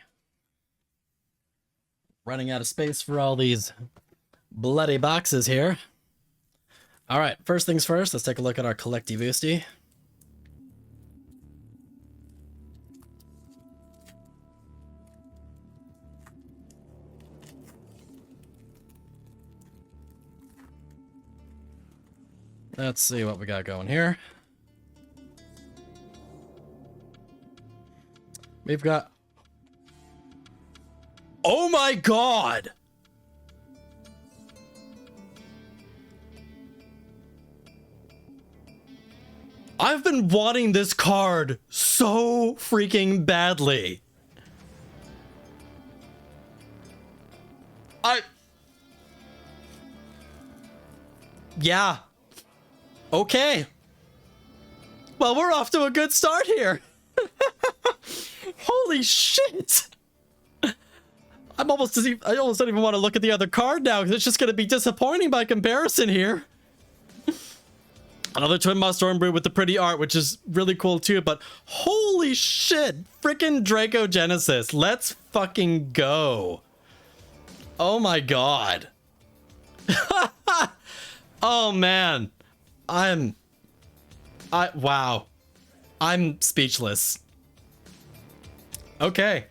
Running out of space for all these bloody boxes here. Alright, first things first, let's take a look at our Collecti Boosty. Let's see what we got going here. We've got... Oh my god! I've been wanting this card so freaking badly. Yeah. Okay. Well, we're off to a good start here. Holy shit. I almost don't even want to look at the other card now because it's just going to be disappointing by comparison here. Another Twin Maw Stormbrew with the pretty art, which is really cool too, but holy shit, freaking Draco Genesis. Let's fucking go. Oh my god. Oh man. Wow. I'm speechless. Okay.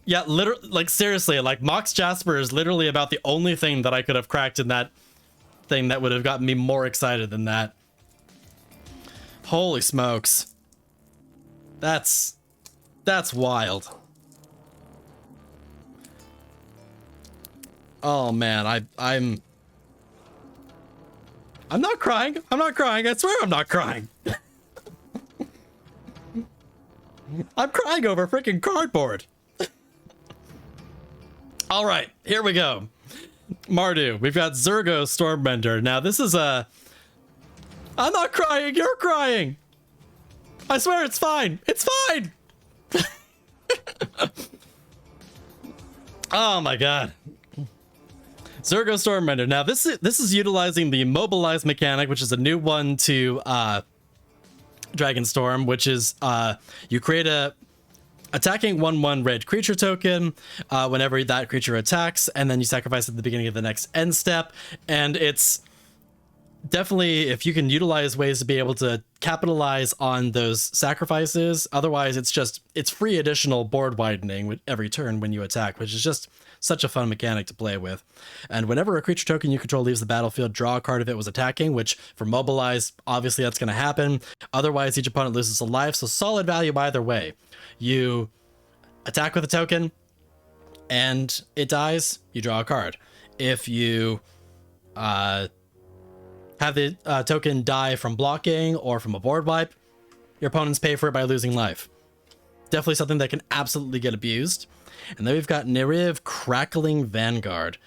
Yeah, literally, like seriously, like Mox Jasper is literally about the only thing that I could have cracked in that thing that would have gotten me more excited than that. Holy smokes. That's wild. Oh man, I'm not crying. I'm not crying. I swear I'm not crying. I'm crying over freaking cardboard. All right, here we go. Mardu, we've got Zergo Stormbender. Now this is a... I'm not crying, you're crying. I swear it's fine. It's fine. Oh my god. Zergo Stormbender. Now this is utilizing the mobilize mechanic, which is a new one to Dragonstorm, which is you create a attacking 1/1 red creature token whenever that creature attacks, and then you sacrifice at the beginning of the next end step. And it's definitely, if you can utilize ways to be able to capitalize on those sacrifices, otherwise it's free additional board widening with every turn when you attack, which is just such a fun mechanic to play with. And whenever a creature token you control leaves the battlefield, draw a card if it was attacking, which for mobilize, obviously that's going to happen. Otherwise, each opponent loses a life, so solid value either way. You attack with a token and it dies, you draw a card. If you have the token die from blocking or from a board wipe, your opponents pay for it by losing life. Definitely something that can absolutely get abused. And then we've got Neriv Crackling Vanguard.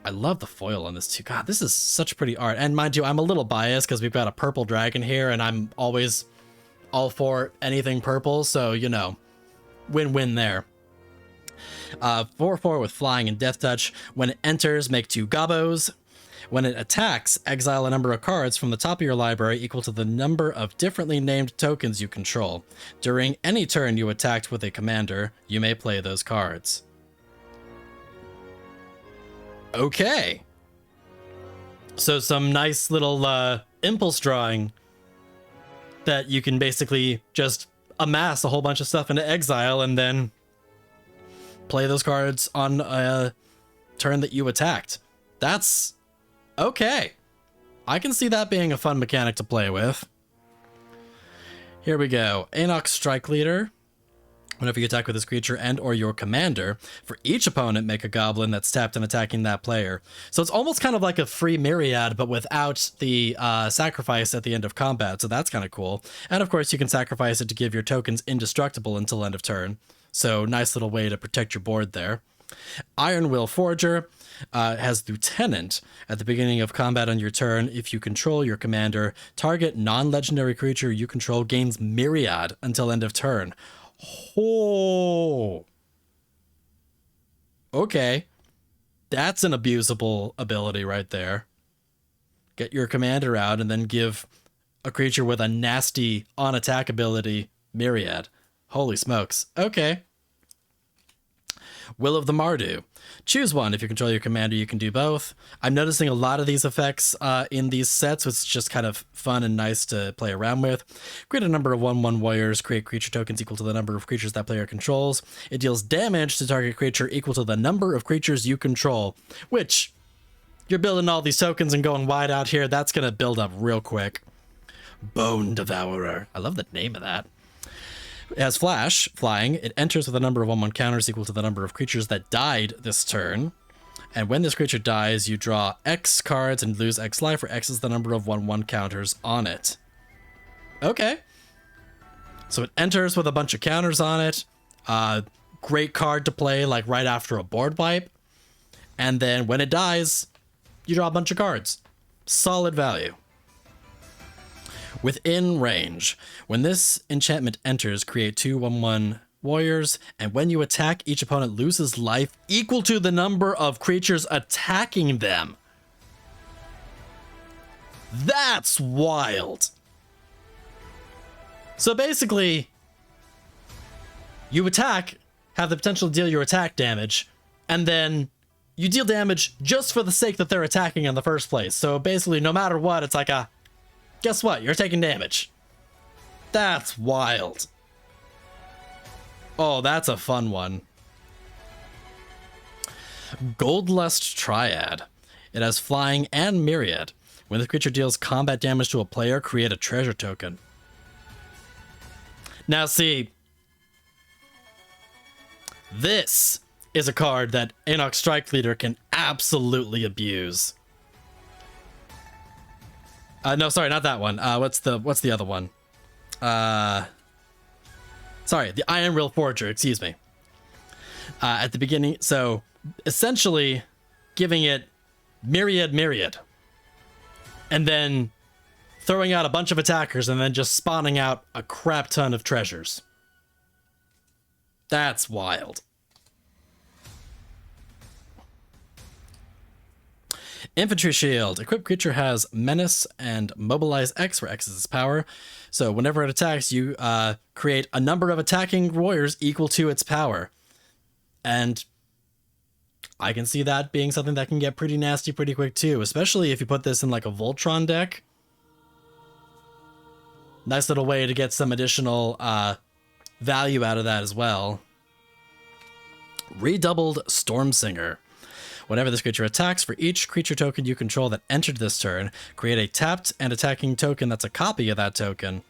I love the foil on this too. God, this is such pretty art. And mind you, I'm a little biased because we've got a purple dragon here, and I'm always all for anything purple. So, you know, win-win there. 4/4 with flying and death touch. When it enters, make 2 gobos. When it attacks, exile a number of cards from the top of your library equal to the number of differently named tokens you control. During any turn you attacked with a commander, you may play those cards. Okay. So some nice little impulse drawing that you can basically just amass a whole bunch of stuff into exile and then play those cards on a turn that you attacked. That's... okay. I can see that being a fun mechanic to play with. Here we go. Anox Strike Leader. Whenever you attack with this creature and or your commander, for each opponent, make a goblin that's tapped and attacking that player. So it's almost kind of like a free myriad, but without the sacrifice at the end of combat. So that's kind of cool. And of course, you can sacrifice it to give your tokens indestructible until end of turn. So nice little way to protect your board there. Iron Will Forger has Lieutenant. At the beginning of combat on your turn, if you control your commander, target non-legendary creature you control gains Myriad until end of turn. Oh. Okay. That's an abusable ability right there. Get your commander out and then give a creature with a nasty on-attack ability Myriad. Holy smokes. Okay. Will of the Mardu. Choose one. If you control your commander, you can do both. I'm noticing a lot of these effects in these sets, which is just kind of fun and nice to play around with. Create a number of 1/1 warriors. Create creature tokens equal to the number of creatures that player controls. It deals damage to target creature equal to the number of creatures you control, which you're building all these tokens and going wide out here. That's going to build up real quick. Bone Devourer. I love the name of that. It has flash, flying. It enters with a number of 1/1 counters equal to the number of creatures that died this turn. And when this creature dies, you draw X cards and lose X life, where X is the number of 1/1 counters on it. Okay. So it enters with a bunch of counters on it. Great card to play like right after a board wipe. And then when it dies, you draw a bunch of cards. Solid value. Within range. When this enchantment enters, create 2 1/1 warriors, and when you attack, each opponent loses life equal to the number of creatures attacking them. That's wild. So basically, you attack, have the potential to deal your attack damage, and then you deal damage just for the sake that they're attacking in the first place. So basically, no matter what, it's like a, guess what? You're taking damage. That's wild. Oh, that's a fun one. Goldlust Triad. It has flying and myriad. When the creature deals combat damage to a player, create a treasure token. Now see, this is a card that Anok Strike Leader can absolutely abuse. No, sorry, not that one. What's the other one? Sorry, the Iron Will Forger, excuse me. At the beginning, so essentially giving it myriad, and then throwing out a bunch of attackers and then just spawning out a crap ton of treasures. That's wild. Infantry Shield. Equipped creature has Menace and Mobilize X, where X is its power. So whenever it attacks, you create a number of attacking warriors equal to its power. And I can see that being something that can get pretty nasty pretty quick too, especially if you put this in like a Voltron deck. Nice little way to get some additional value out of that as well. Redoubled Stormsinger. Whenever this creature attacks, for each creature token you control that entered this turn, create a tapped and attacking token that's a copy of that token.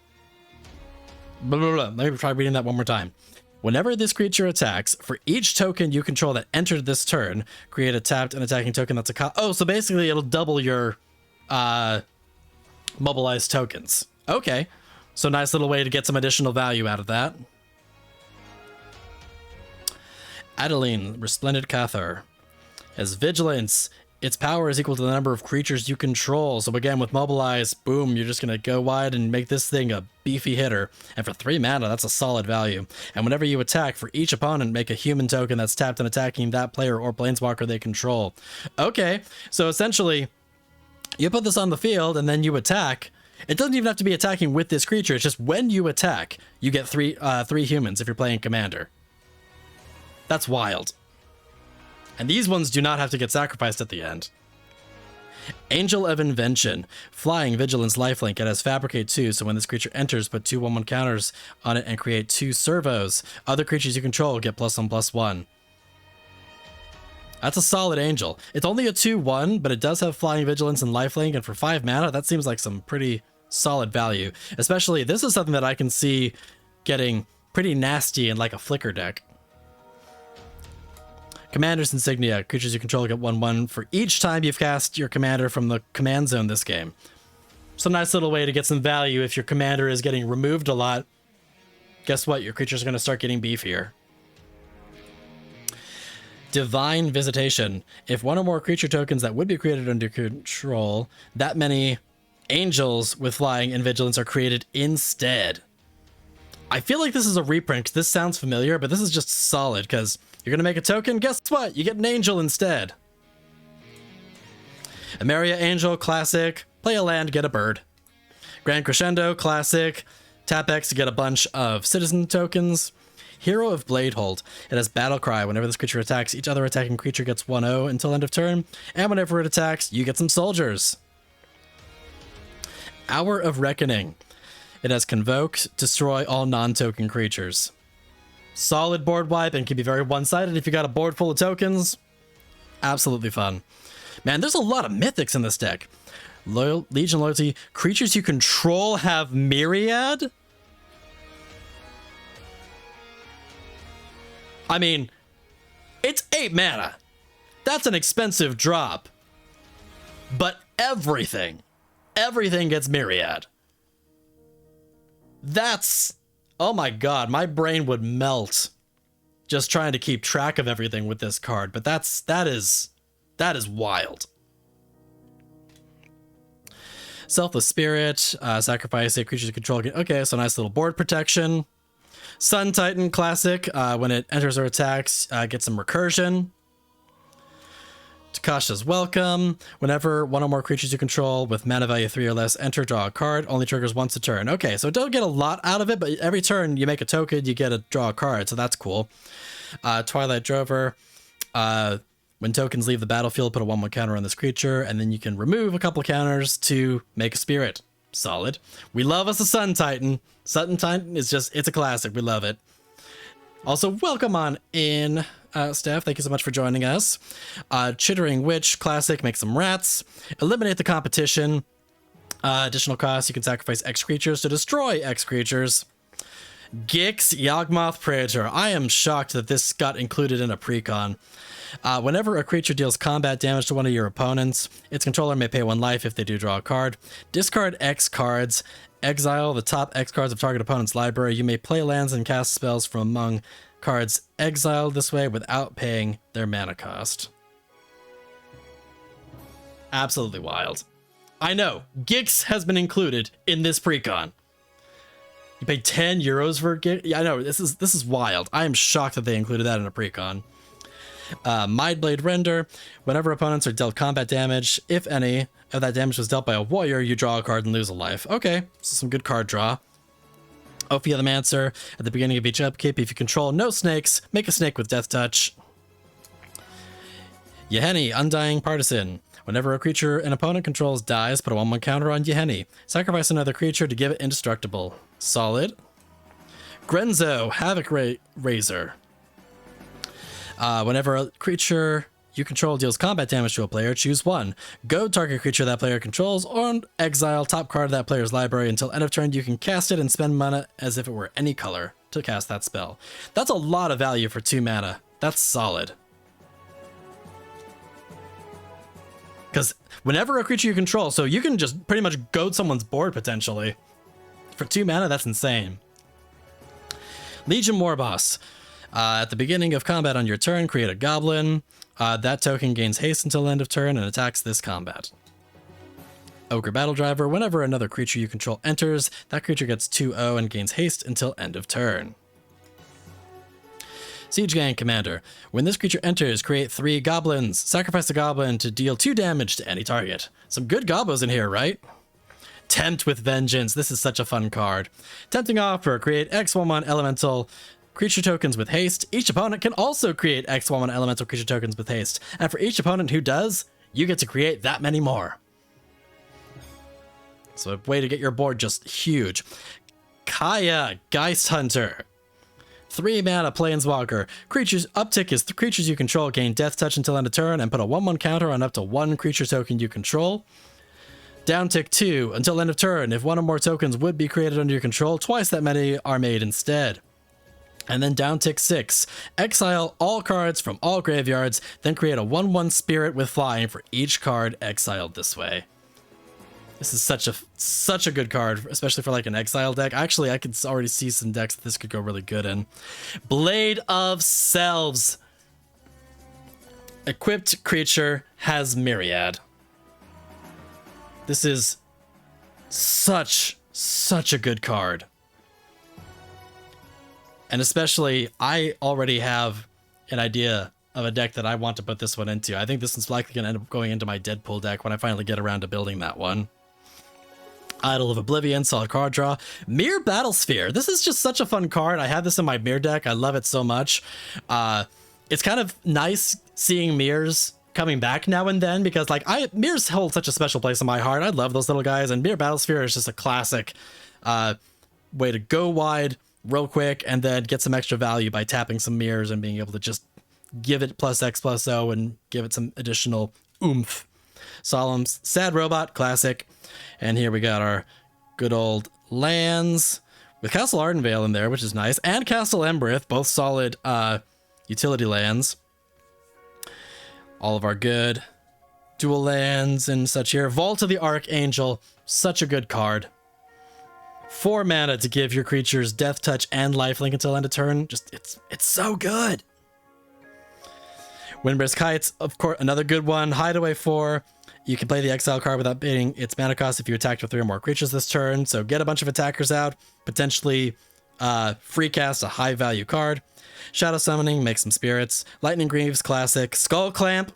Blah, blah, blah. Let me try reading that one more time. Whenever this creature attacks, for each token you control that entered this turn, create a tapped and attacking token that's a copy. Oh, so basically it'll double your mobilized tokens. Okay. So nice little way to get some additional value out of that. Adeline, Resplendent Cathar. As Vigilance, its power is equal to the number of creatures you control. So again, with Mobilize, boom, you're just going to go wide and make this thing a beefy hitter. And for 3 mana, that's a solid value. And whenever you attack, for each opponent, make a human token that's tapped and attacking that player or planeswalker they control. Okay, so essentially, you put this on the field and then you attack. It doesn't even have to be attacking with this creature. It's just when you attack, you get three humans if you're playing Commander. That's wild. And these ones do not have to get sacrificed at the end. Angel of Invention. Flying, Vigilance, Lifelink. It has Fabricate 2, so when this creature enters, put 2 1/1 counters on it and create 2 servos. Other creatures you control get +1/+1. That's a solid Angel. It's only a 2/1, but it does have Flying, Vigilance, and Lifelink, and for 5 mana, that seems like some pretty solid value. Especially, this is something that I can see getting pretty nasty in like a Flicker deck. Commander's Insignia. Creatures you control get 1/1 for each time you've cast your commander from the command zone this game. Some nice little way to get some value if your commander is getting removed a lot. Guess what? Your creatures are going to start getting beefier. Divine Visitation. If one or more creature tokens that would be created under control, that many angels with flying and vigilance are created instead. I feel like this is a reprint. This sounds familiar, but this is just solid because you're going to make a token. Guess what? You get an angel instead. Emeria Angel, classic. Play a land, get a bird. Grand Crescendo, classic. Tap X to get a bunch of citizen tokens. Hero of Bladehold. It has Battle Cry. Whenever this creature attacks, each other attacking creature gets 1/0 until end of turn. And whenever it attacks, you get some soldiers. Hour of Reckoning. It has Convoke, destroy all non-token creatures. Solid board wipe and can be very one-sided if you got a board full of tokens. Absolutely fun. Man, there's a lot of mythics in this deck. Legion loyalty. Creatures you control have myriad? I mean, it's 8 mana. That's an expensive drop. But everything gets myriad. That's, oh my god, my brain would melt just trying to keep track of everything with this card. But that is wild. Selfless Spirit, sacrifice a creature you control. Okay, so nice little board protection. Sun Titan, classic. When it enters or attacks, gets some recursion. Takasha's Welcome. Whenever one or more creatures you control with mana value 3 or less enter, draw a card. Only triggers once a turn. Okay, so don't get a lot out of it, but every turn you make a token, you get to draw a card, so that's cool. Twilight Drover. When tokens leave the battlefield, put a 1/1 counter on this creature, and then you can remove a couple counters to make a spirit. Solid. We love us a Sun Titan. Sun Titan is just, it's a classic. We love it. Also, welcome on in, Steph. Thank you so much for joining us. Chittering Witch, classic. Make some rats. Eliminate the competition. Additional cost, you can sacrifice X creatures to destroy X creatures. Gix, Yawgmoth Praetor. I am shocked that this got included in a precon. Whenever a creature deals combat damage to one of your opponents, its controller may pay 1 life if they do draw a card. Discard X cards. Exile the top X cards of target opponent's library. You may play lands and cast spells from among cards exiled this way without paying their mana cost. Absolutely wild. I know, Gix has been included in this precon. You pay 10 euros for Gix? Yeah, I know, this is wild. I am shocked that they included that in a precon. Mindblade Render. Whenever opponents are dealt combat damage, if any of that damage was dealt by a warrior, you draw a card and lose a life. Okay, so some good card draw. Ophia the Mancer. At the beginning of each upkeep, if you control no snakes, make a snake with Death Touch. Yeheni, Undying Partisan. Whenever a creature an opponent controls dies, put a 1/1 counter on Yeheni. Sacrifice another creature to give it indestructible. Solid. Grenzo, Havoc Razor. Whenever a creature you control deals combat damage to a player, choose one. Go target creature that player controls, or exile top card of that player's library until end of turn. You can cast it and spend mana as if it were any color to cast that spell. That's a lot of value for 2 mana. That's solid. Because whenever a creature you control, so you can just pretty much goad someone's board potentially. For 2 mana, that's insane. Legion Warboss. At the beginning of combat on your turn, create a goblin. That token gains haste until end of turn and attacks this combat. Ogre Battle Driver. Whenever another creature you control enters, that creature gets 2/0 and gains haste until end of turn. Siege Gang Commander. When this creature enters, create 3 goblins. Sacrifice a goblin to deal 2 damage to any target. Some good gobos in here, right? Tempt with Vengeance. This is such a fun card. Tempting Offer. Create X/1/1 Elemental creature tokens with haste. Each opponent can also create X/1/1 elemental creature tokens with haste. And for each opponent who does, you get to create that many more. So a way to get your board just huge. Kaya, Geist Hunter. 3 mana Planeswalker. Creatures uptick is creatures you control gain Death Touch until end of turn and put a 1/1 counter on up to 1 creature token you control. Downtick 2 until end of turn. If 1 or more tokens would be created under your control, twice that many are made instead. And then downtick 6. Exile all cards from all graveyards, then create a 1/1 spirit with flying for each card exiled this way. This is such a good card, especially for like an exile deck. Actually, I could already see some decks that this could go really good in. Blade of Selves. Equipped creature has myriad. This is such a good card. And especially, I already have an idea of a deck that I want to put this one into. I think this is likely going to end up going into my Deadpool deck when I finally get around to building that one. Idol of Oblivion, solid card draw. Mirror Battlesphere. This is just such a fun card. I have this in my Mirror deck. I love it so much. It's kind of nice seeing mirrors coming back now and then because like mirrors hold such a special place in my heart. I love those little guys, and Mirror Battlesphere is just a classic way to go wide real quick and then get some extra value by tapping some mirrors and being able to just give it +X+O and give it some additional oomph. Solemn's Sad Robot, classic. And here we got our good old lands with Castle Ardenvale in there, which is nice, and Castle Embereth, both solid utility lands. All of our good dual lands and such here. Vault of the Archangel, such a good card. 4 mana to give your creatures Death Touch and Lifelink until end of turn. Just it's so good. Windbrisk Heights, of course, another good one. Hideaway 4. You can play the exile card without paying its mana cost if you attacked with 3 or more creatures this turn. So get a bunch of attackers out, potentially free cast a high value card. Shadow Summoning, make some spirits. Lightning Greaves, classic. Skull Clamp.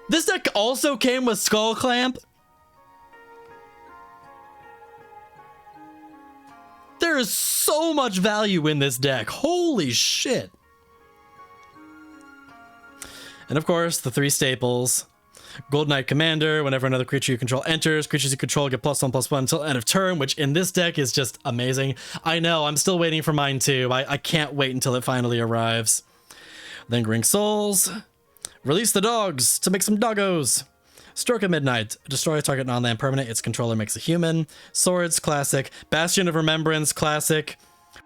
This deck also came with Skull Clamp. There is so much value in this deck. Holy shit. And of course, the 3 staples. Gold Knight Commander, whenever another creature you control enters, creatures you control get +1/+1 until end of turn, which in this deck is just amazing. I know, I'm still waiting for mine too. I can't wait until it finally arrives. Lingering Souls. Release the dogs to make some doggos. Stroke of Midnight. Destroy a target non-land permanent. Its controller makes a human. Swords, classic. Bastion of Remembrance, classic.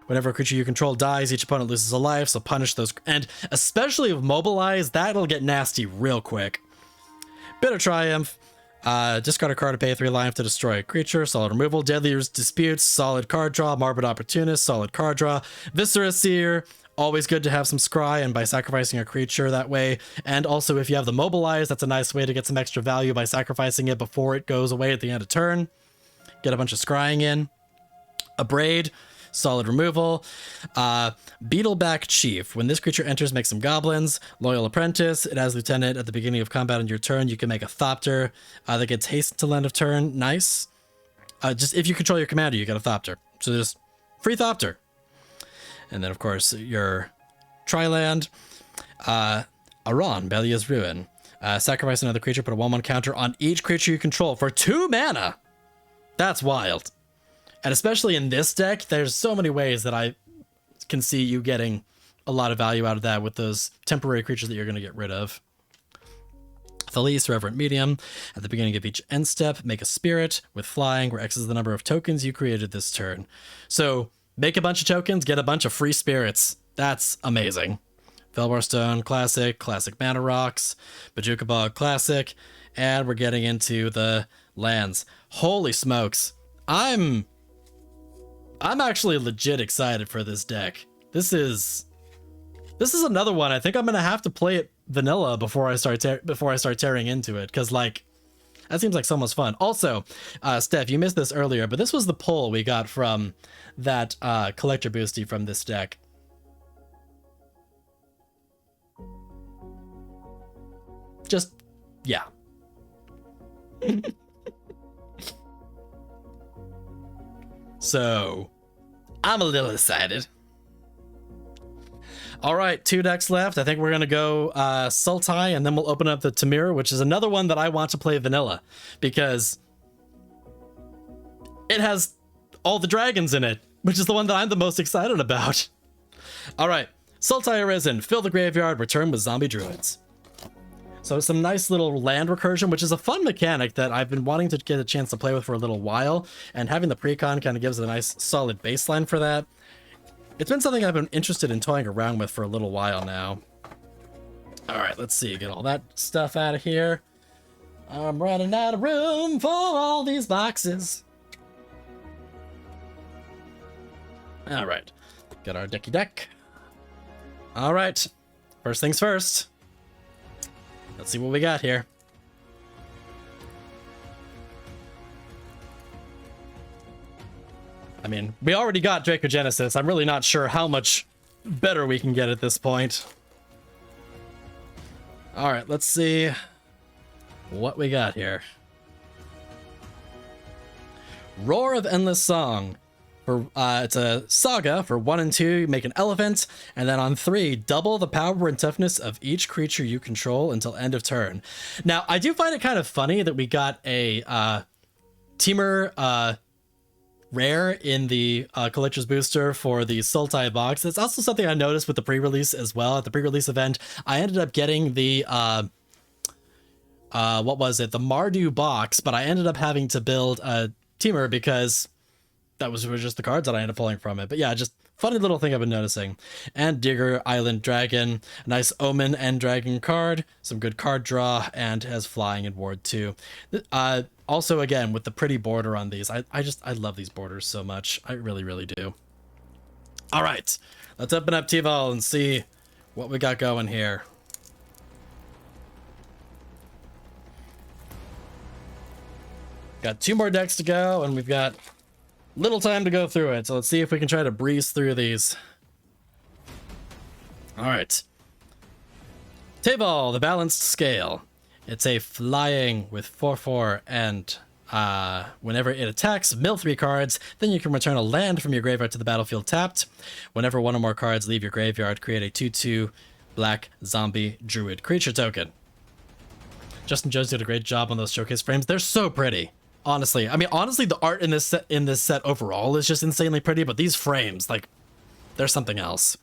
Whenever a creature you control dies, each opponent loses a life, so punish those. And especially with Mobilize, that'll get nasty real quick. Bitter Triumph. Discard a card to pay 3 life to destroy a creature. Solid removal. Deadly Disputes. Solid card draw. Morbid Opportunist. Solid card draw. Viscera Seer. Always good to have some scry, and by sacrificing a creature that way. And also, if you have the Mobilize, that's a nice way to get some extra value by sacrificing it before it goes away at the end of turn. Get a bunch of scrying in. Abrade. Solid removal. Beetleback Chief. When this creature enters, make some goblins. Loyal Apprentice. It has Lieutenant at the beginning of combat on your turn. You can make a Thopter that gets haste until end of turn. Nice. Just if you control your commander, you get a Thopter. So just free Thopter. And then, of course, your Triland. Aran, Belia's Ruin. Sacrifice another creature, put a 1/1 counter on each creature you control for 2 mana. That's wild. And especially in this deck, there's so many ways that I can see you getting a lot of value out of that with those temporary creatures that you're going to get rid of. Thales, Reverent Medium. At the beginning of each end step, make a spirit with flying, where X is the number of tokens you created this turn. So make a bunch of tokens, get a bunch of free spirits. That's amazing. Felbar Stone, classic. Classic Mana Rocks. Bajuka Bog, classic. And we're getting into the lands. Holy smokes. I'm actually legit excited for this deck. This is another one. I think I'm gonna have to play it vanilla before I start tearing into it, because like that seems like so much fun. Also, Steph, you missed this earlier, but this was the pull we got from that collector boosty from this deck. Just yeah. So, I'm a little excited. All right, 2 decks left. I think we're going to go Sultai, and then we'll open up the Tamir, which is another one that I want to play vanilla, because it has all the dragons in it, which is the one that I'm the most excited about. All right, Sultai Arisen, fill the graveyard, return with zombie druids. So some nice little land recursion, which is a fun mechanic that I've been wanting to get a chance to play with for a little while, and having the Precon kind of gives it a nice solid baseline for that. It's been something I've been interested in toying around with for a little while now. All right, let's see, get all that stuff out of here. I'm running out of room for all these boxes. All right, got our decky deck. All right, first things first. Let's see what we got here. I mean, we already got Dracogenesis. I'm really not sure how much better we can get at this point. All right, let's see what we got here. Roar of Endless Song. It's a saga. For 1 and 2, you make an elephant, and then on 3, double the power and toughness of each creature you control until end of turn. Now, I do find it kind of funny that we got a Temur rare in the collector's booster for the Sultai box. It's also something I noticed with the pre-release as well. At the pre-release event, I ended up getting the what was it? The Mardu box, but I ended up having to build a Teamer because that was just the cards that I ended up pulling from it. But yeah, just funny little thing I've been noticing. And Digger, Island Dragon, nice Omen and Dragon card, some good card draw, and has Flying and Ward too. Also, again, with the pretty border on these, I love these borders so much. I really, really do. All right, let's open up T-Vol and see what we got going here. Got 2 more decks to go, and we've got little time to go through it, so let's see if we can try to breeze through these. All right. Table, the balanced scale. It's a flying with 4/4, and whenever it attacks, mill 3 cards, then you can return a land from your graveyard to the battlefield tapped. Whenever 1 or more cards leave your graveyard, create a 2/2 black zombie druid creature token. Justin Jones did a great job on those showcase frames. They're so pretty. Honestly, I mean, honestly, the art in this set overall is just insanely pretty, but these frames, like, they're something else.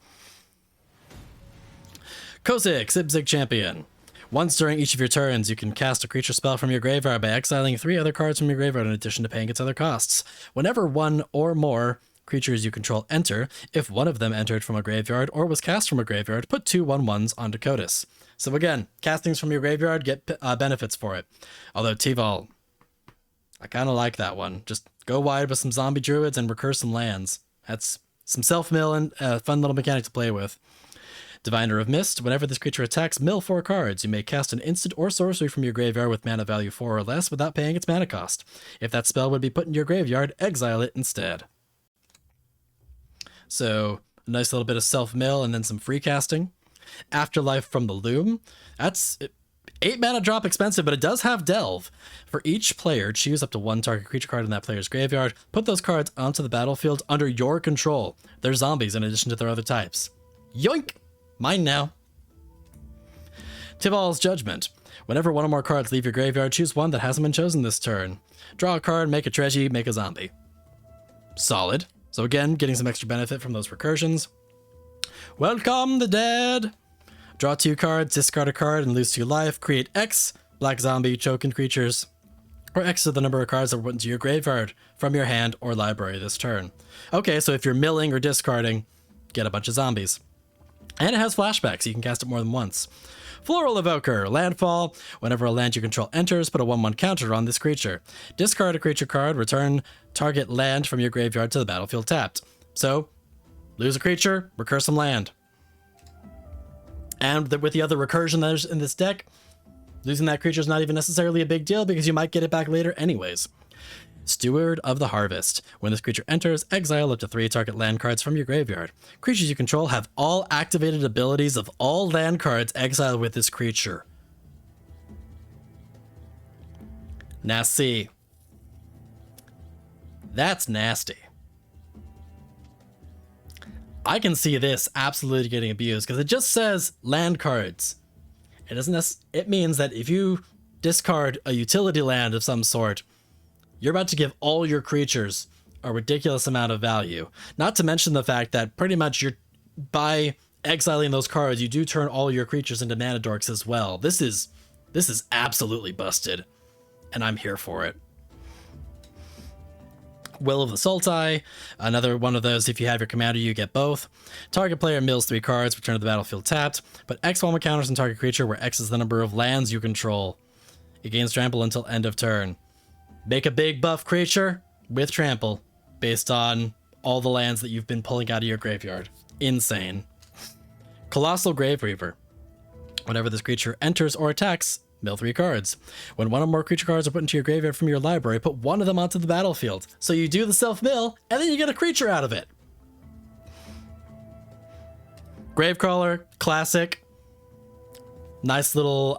Kozig, Sibzig Champion. Once during each of your turns, you can cast a creature spell from your graveyard by exiling 3 other cards from your graveyard in addition to paying its other costs. Whenever 1 or more creatures you control enter, if one of them entered from a graveyard or was cast from a graveyard, put 2 1/1s onto Cotis. So again, castings from your graveyard get benefits for it. Although T-Vol, I kind of like that one. Just go wide with some zombie druids and recur some lands. That's some self-mill and a fun little mechanic to play with. Diviner of Mist. Whenever this creature attacks, mill 4 cards. You may cast an instant or sorcery from your graveyard with mana value 4 or less without paying its mana cost. If that spell would be put in your graveyard, exile it instead. So, a nice little bit of self-mill and then some free casting. Afterlife from the Loom. That's 8 mana drop expensive, but it does have Delve. For each player, choose up to 1 target creature card in that player's graveyard. Put those cards onto the battlefield under your control. They're zombies in addition to their other types. Yoink! Mine now. Tivol's Judgment. Whenever 1 or more cards leave your graveyard, choose 1 that hasn't been chosen this turn. Draw a card, make a treasure, make a zombie. Solid. So again, getting some extra benefit from those recursions. Welcome the Dead. Draw 2 cards, discard a card, and lose 2 life. Create X, black zombie, choking creatures. Or X is the number of cards that were put into your graveyard from your hand or library this turn. Okay, so if you're milling or discarding, get a bunch of zombies. And it has flashbacks, so you can cast it more than once. Floral Evoker, Landfall. Whenever a land you control enters, put a 1/1 counter on this creature. Discard a creature card, return target land from your graveyard to the battlefield tapped. So, lose a creature, recur some land. And with the other recursion that is in this deck, losing that creature is not even necessarily a big deal because you might get it back later anyways. Steward of the Harvest. When this creature enters, exile up to 3 target land cards from your graveyard. Creatures you control have all activated abilities of all land cards exiled with this creature. Nasty. That's nasty. I can see this absolutely getting abused because it just says land cards. It doesn't. It means that if you discard a utility land of some sort, you're about to give all your creatures a ridiculous amount of value. Not to mention the fact that pretty much by exiling those cards, you do turn all your creatures into mana dorks as well. This is absolutely busted, and I'm here for it. Will of the Sultai, another one of those. If you have your commander, you get both. Target player mills 3 cards, return to the battlefield tapped. Put X one counters on target creature, where X is the number of lands you control. It gains trample until end of turn. Make a big buff creature with trample based on all the lands that you've been pulling out of your graveyard. Insane. Colossal Grave Reaver. Whenever this creature enters or attacks, mill 3 cards. When 1 or more creature cards are put into your graveyard from your library, put 1 of them onto the battlefield. So you do the self-mill, and then you get a creature out of it. Gravecrawler, classic. Nice little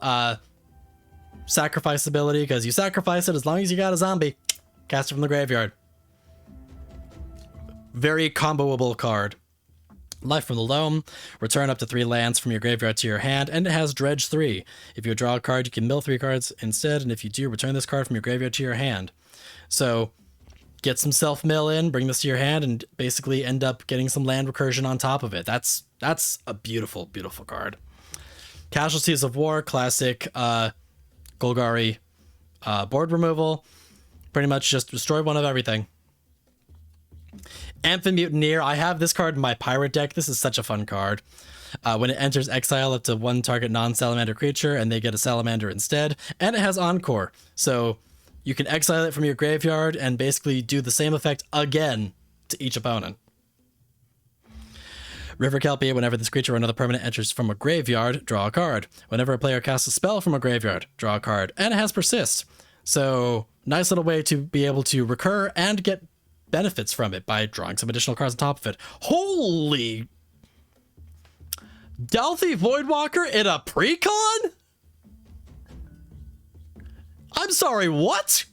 sacrifice ability, because you sacrifice it as long as you got a zombie. Cast it from the graveyard. Very comboable card. Life from the Loam. Return up to 3 lands from your graveyard to your hand, and it has Dredge 3. If you draw a card, you can mill 3 cards instead, and if you do, return this card from your graveyard to your hand. So, get some self-mill in, bring this to your hand, and basically end up getting some land recursion on top of it. That's a beautiful, beautiful card. Casualties of War, classic Golgari board removal. Pretty much just destroy one of everything. Amphin Mutineer. I have this card in my pirate deck. This is such a fun card. When it enters exile up to one target non-salamander creature and they get a salamander instead. And it has Encore. So you can exile it from your graveyard and basically do the same effect again to each opponent. River Kelpie. Whenever this creature or another permanent enters from a graveyard, draw a card. Whenever a player casts a spell from a graveyard, draw a card. And it has Persist. So nice little way to be able to recur and get benefits from it by drawing some additional cards on top of it. Holy... Delphi Voidwalker in a Precon? I'm sorry, what?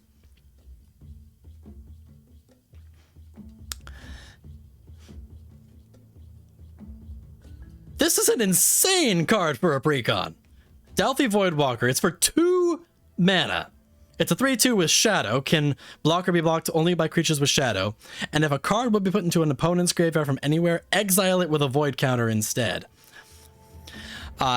This is an insane card for a Precon. Delphi Voidwalker, it's for 2 mana. It's a 3/2 with Shadow, can block or be blocked only by creatures with Shadow, and if a card would be put into an opponent's graveyard from anywhere, exile it with a Void counter instead.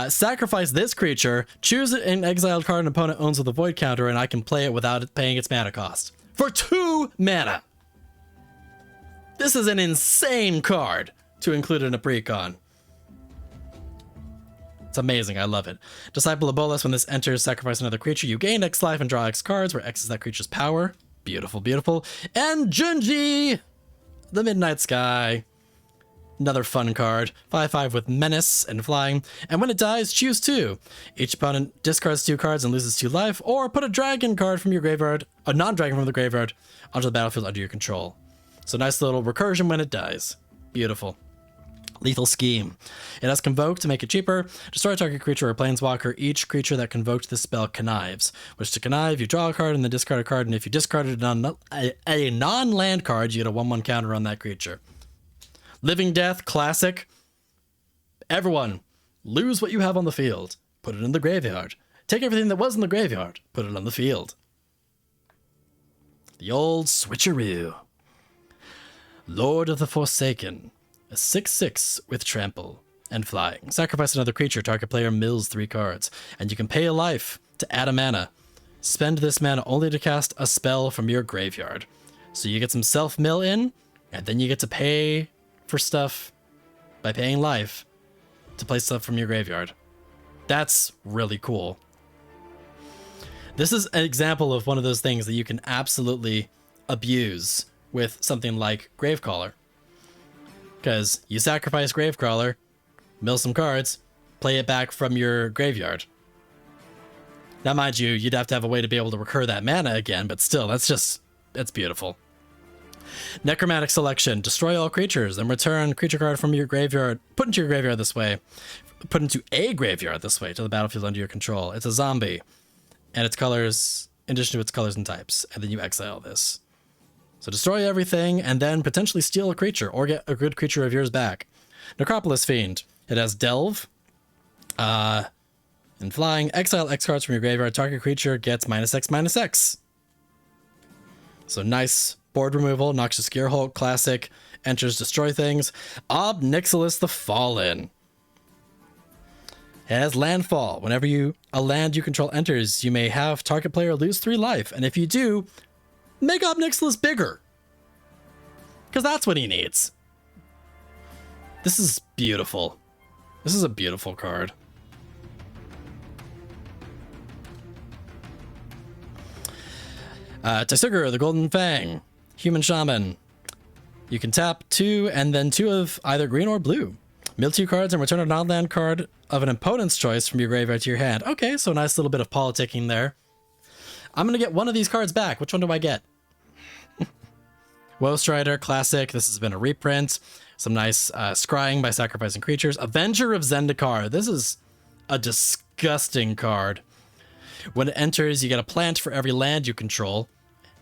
Sacrifice this creature, choose an exiled card an opponent owns with a Void counter, and I can play it without it paying its mana cost. For 2 mana! This is an insane card to include in a Precon. It's amazing, I love it. Disciple of Bolas, when this enters, sacrifice another creature. You gain X life and draw X cards, where X is that creature's power. Beautiful, beautiful. And Junji! The Midnight Sky. Another fun card. 5/5 with Menace and Flying. And when it dies, choose 2. Each opponent discards 2 cards and loses 2 life, or put a dragon card from your graveyard, a non-dragon from the graveyard, onto the battlefield under your control. So nice little recursion when it dies. Beautiful. Lethal Scheme. It has Convoke to make it cheaper. Destroy a target creature or planeswalker. Each creature that convoked this spell connives. Which to connive, you draw a card and then discard a card, and if you discarded a non-land card, you get a 1/1 counter on that creature. Living Death, classic. Everyone, lose what you have on the field. Put it in the graveyard. Take everything that was in the graveyard. Put it on the field. The old switcheroo. Lord of the Forsaken. A 6/6 with Trample and Flying. Sacrifice another creature. Target player mills 3 cards. And you can pay a life to add a mana. Spend this mana only to cast a spell from your graveyard. So you get some self-mill in, and then you get to pay for stuff by paying life to play stuff from your graveyard. That's really cool. This is an example of one of those things that you can absolutely abuse with something like Gravecaller. Because you sacrifice Gravecrawler, mill some cards, play it back from your graveyard. Now, mind you, you'd have to have a way to be able to recur that mana again, but still, that's beautiful. Necromantic Selection. Destroy all creatures, then return creature card from your graveyard, put into your graveyard this way, put into a graveyard this way to the battlefield under your control. It's a zombie, and its colors, in addition to its colors and types, and then you exile this. So destroy everything, and then potentially steal a creature, or get a good creature of yours back. Necropolis Fiend. It has Delve, and Flying. Exile X cards from your graveyard. Target creature gets -X/-X. So nice board removal. Noxious Gearhulk, classic. Enters, destroy things. Ob Nixilis the Fallen. It has Landfall. Whenever a land you control enters, you may have target player lose 3 life, and if you do, make Ob Nixilis bigger. Because that's what he needs. This is beautiful. This is a beautiful card. Tysugr, the Golden Fang. Human Shaman. You can tap 2 and then 2 of either green or blue. Mill 2 cards and return a non-land card of an opponent's choice from your graveyard to your hand. Okay, so a nice little bit of politicking there. I'm going to get one of these cards back. Which one do I get? Woe Strider, classic. This has been a reprint. Some nice scrying by sacrificing creatures. Avenger of Zendikar. This is a disgusting card. When it enters, you get a plant for every land you control.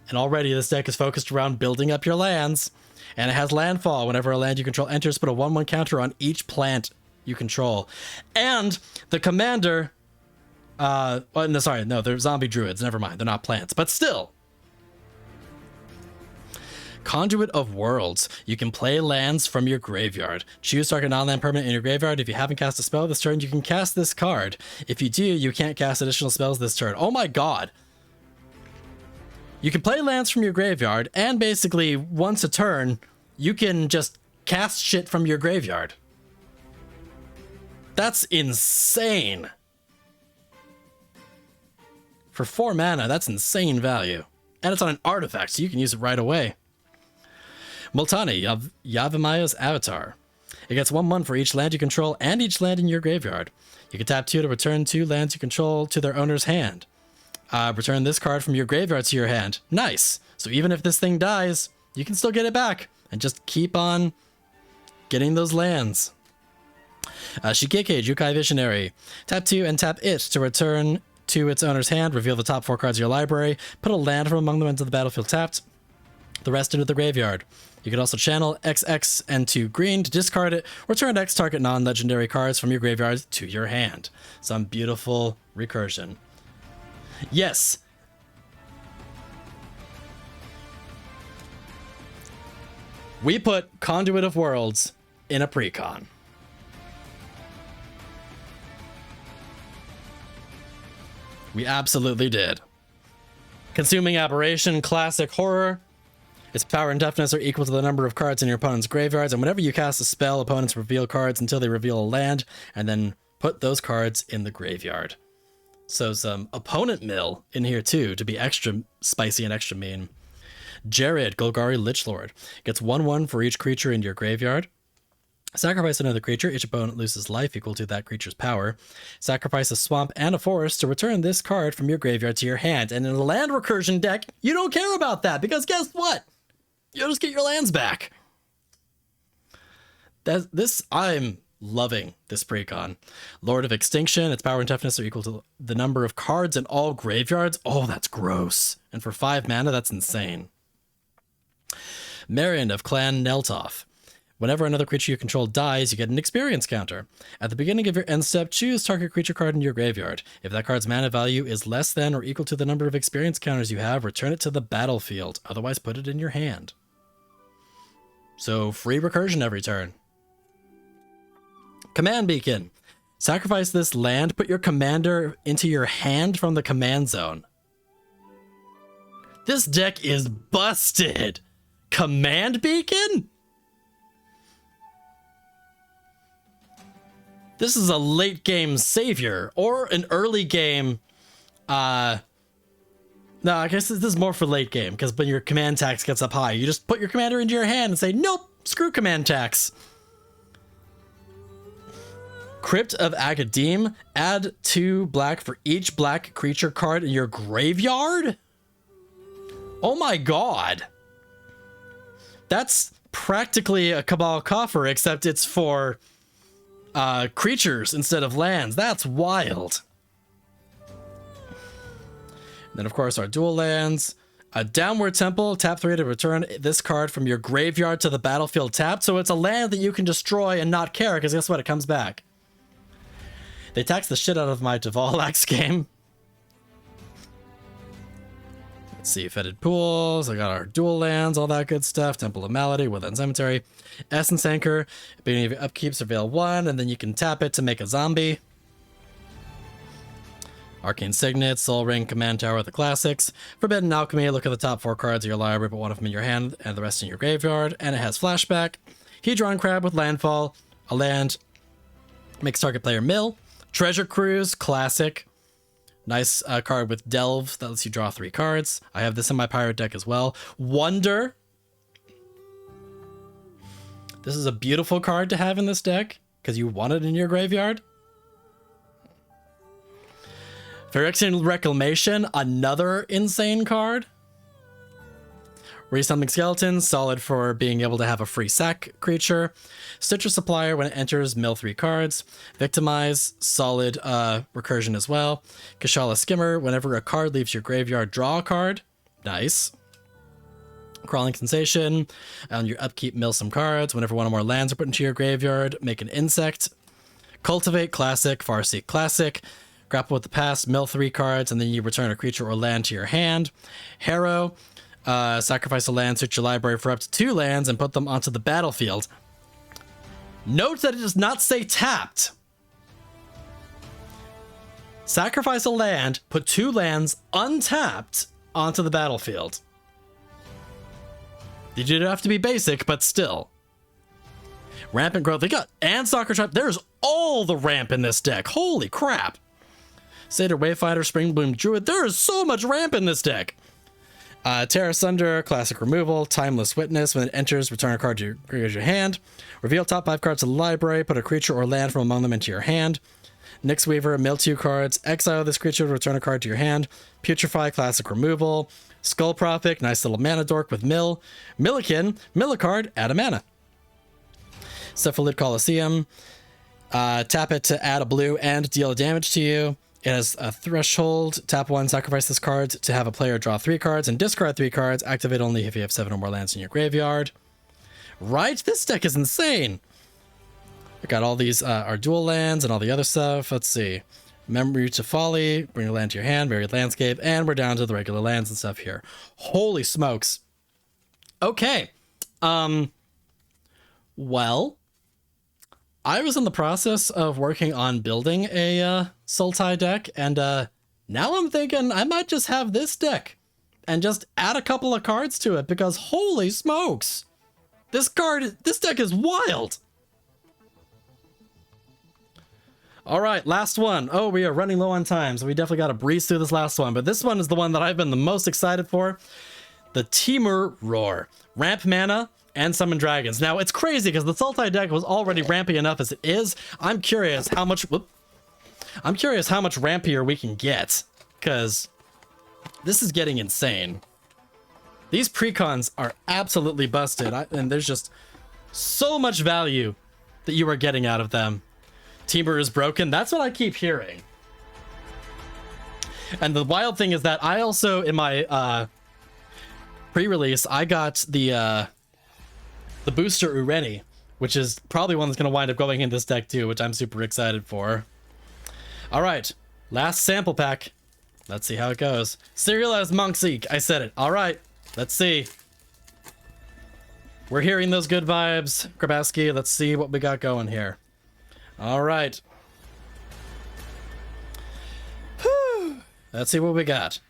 And already this deck is focused around building up your lands. And it has Landfall. Whenever a land you control enters, put a 1/1 counter on each plant you control. And the commander... they're zombie druids. Never mind. They're not plants. But still... Conduit of Worlds. You can play lands from your graveyard. Choose target non-land permanent in your graveyard. If you haven't cast a spell this turn, you can cast this card. If you do, you can't cast additional spells this turn. Oh my god. You can play lands from your graveyard, and basically, once a turn, you can just cast shit from your graveyard. That's insane. For 4 mana, that's insane value. And it's on an artifact, so you can use it right away. Multani, Yavimai's Avatar. It gets 1/1 for each land you control and each land in your graveyard. You can tap 2 to return 2 lands you control to their owner's hand. Return this card from your graveyard to your hand. Nice. So even if this thing dies, you can still get it back and just keep on getting those lands. Shigeki, Jukai Visionary. Tap 2 and tap it to return to its owner's hand. Reveal the top 4 cards of your library. Put a land from among them into the battlefield tapped. The rest into the graveyard. You can also channel XX and 2 green to discard it. Return X target non-legendary cards from your graveyard to your hand. Some beautiful recursion. Yes. We put Conduit of Worlds in a Precon. We absolutely did. Consuming Aberration, Classic Horror. Its power and toughness are equal to the number of cards in your opponent's graveyards, and whenever you cast a spell, opponents reveal cards until they reveal a land, and then put those cards in the graveyard. So some opponent mill in here too, to be extra spicy and extra mean. Jared, Golgari Lichlord. Gets 1/1 for each creature in your graveyard. Sacrifice another creature. Each opponent loses life equal to that creature's power. Sacrifice a swamp and a forest to return this card from your graveyard to your hand. And in a land recursion deck, you don't care about that, because guess what? You'll just get your lands back. I'm loving this Precon. Lord of Extinction. Its power and toughness are equal to the number of cards in all graveyards. Oh, that's gross. And for 5 mana, that's insane. Marion of Clan Neltoff. Whenever another creature you control dies, you get an experience counter. At the beginning of your end step, choose target creature card in your graveyard. If that card's mana value is less than or equal to the number of experience counters you have, return it to the battlefield. Otherwise, put it in your hand. So, free recursion every turn. Command Beacon. Sacrifice this land, put your commander into your hand from the command zone. This deck is busted. Command Beacon? This is a late game savior or an early game. No, I guess this is more for late game, because when your command tax gets up high, you just put your commander into your hand and say, nope, screw command tax. Crypt of Agadim. Add 2 black for each black creature card in your graveyard? Oh my god. That's practically a Cabal Coffer, except it's for creatures instead of lands. That's wild. And then, of course, our dual lands. A Downward Temple. Tap 3 to return this card from your graveyard to the battlefield tapped. So it's a land that you can destroy and not care, because guess what? It comes back. They taxed the shit out of my Devalax game. Let's see, Fetid Pools, I got our dual lands, all that good stuff. Temple of Malady, Woodland Cemetery. Essence Anchor, beginning of your upkeep, surveil 1, and then you can tap it to make a zombie. Arcane Signet, Soul Ring, Command Tower, the classics. Forbidden Alchemy, look at the top 4 cards of your library, put one of them in your hand and the rest in your graveyard. And it has Flashback. Hedron Crab with Landfall, a land, makes target player mill. Treasure Cruise, classic. Nice card with Delve that lets you draw 3 cards. I have this in my pirate deck as well. Wonder. This is a beautiful card to have in this deck because you want it in your graveyard. Phyrexian Reclamation, another insane card. Resummon Skeleton, solid for being able to have a free sack creature. Citrus Supplier, when it enters, mill 3 cards. Victimize, solid recursion as well. Kashala Skimmer, whenever a card leaves your graveyard, draw a card. Nice. Crawling Sensation, on your upkeep, mill some cards. Whenever one or more lands are put into your graveyard, make an insect. Cultivate, classic. Farseek, classic. Grapple with the past, mill 3 cards, and then you return a creature or land to your hand. Harrow. Sacrifice a land, search your library for up to 2 lands, and put them onto the battlefield. Note that it does not say tapped. Sacrifice a land, put 2 lands untapped onto the battlefield. You do have to be basic, but still. Rampant growth. They got and Soccer Trap. There's all the ramp in this deck. Holy crap. Satyr, Wayfinder, Springbloom, Druid. There is so much ramp in this deck. Tear Asunder, classic removal. Timeless Witness. When it enters, return a card to your hand. Reveal top 5 cards of the library. Put a creature or land from among them into your hand. Nyx Weaver, mill 2 cards. Exile this creature to return a card to your hand. Putrefy, classic removal. Skull Prophet, nice little mana dork with mill. Millikin, mill a card, add a mana. Cephalid Colosseum. Tap it to add a blue and deal damage to you. It has a threshold. Tap 1, sacrifice this card to have a player draw 3 cards and discard 3 cards. Activate only if you have 7 or more lands in your graveyard. Right? This deck is insane. We got all these our dual lands and all the other stuff. Let's see. Memory to Folly, bring a land to your hand, Varied Landscape, and we're down to the regular lands and stuff here. Holy smokes. Okay. Well, I was in the process of working on building a Sultai deck, and now I'm thinking I might just have this deck and just add a couple of cards to it, because holy smokes. This deck is wild. All right, last one. Oh, we are running low on time, so we definitely got to breeze through this last one. But this one is the one that I've been the most excited for. The Temur Roar. Ramp mana and summon dragons. Now, it's crazy because the Sultai deck was already rampy enough as it is. I'm curious how much rampier we can get, because this is getting insane. These Precons are absolutely busted, and there's just so much value that you are getting out of them. Temur is broken. That's what I keep hearing. And the wild thing is that I also, in my pre-release, I got the booster Ureni, which is probably one that's going to wind up going in this deck too, which I'm super excited for. All right, last sample pack. Let's see how it goes. Serialized Monkseek. I said it. All right, let's see. We're hearing those good vibes, Grabowski. Let's see what we got going here. All right. Whew. Let's see what we got.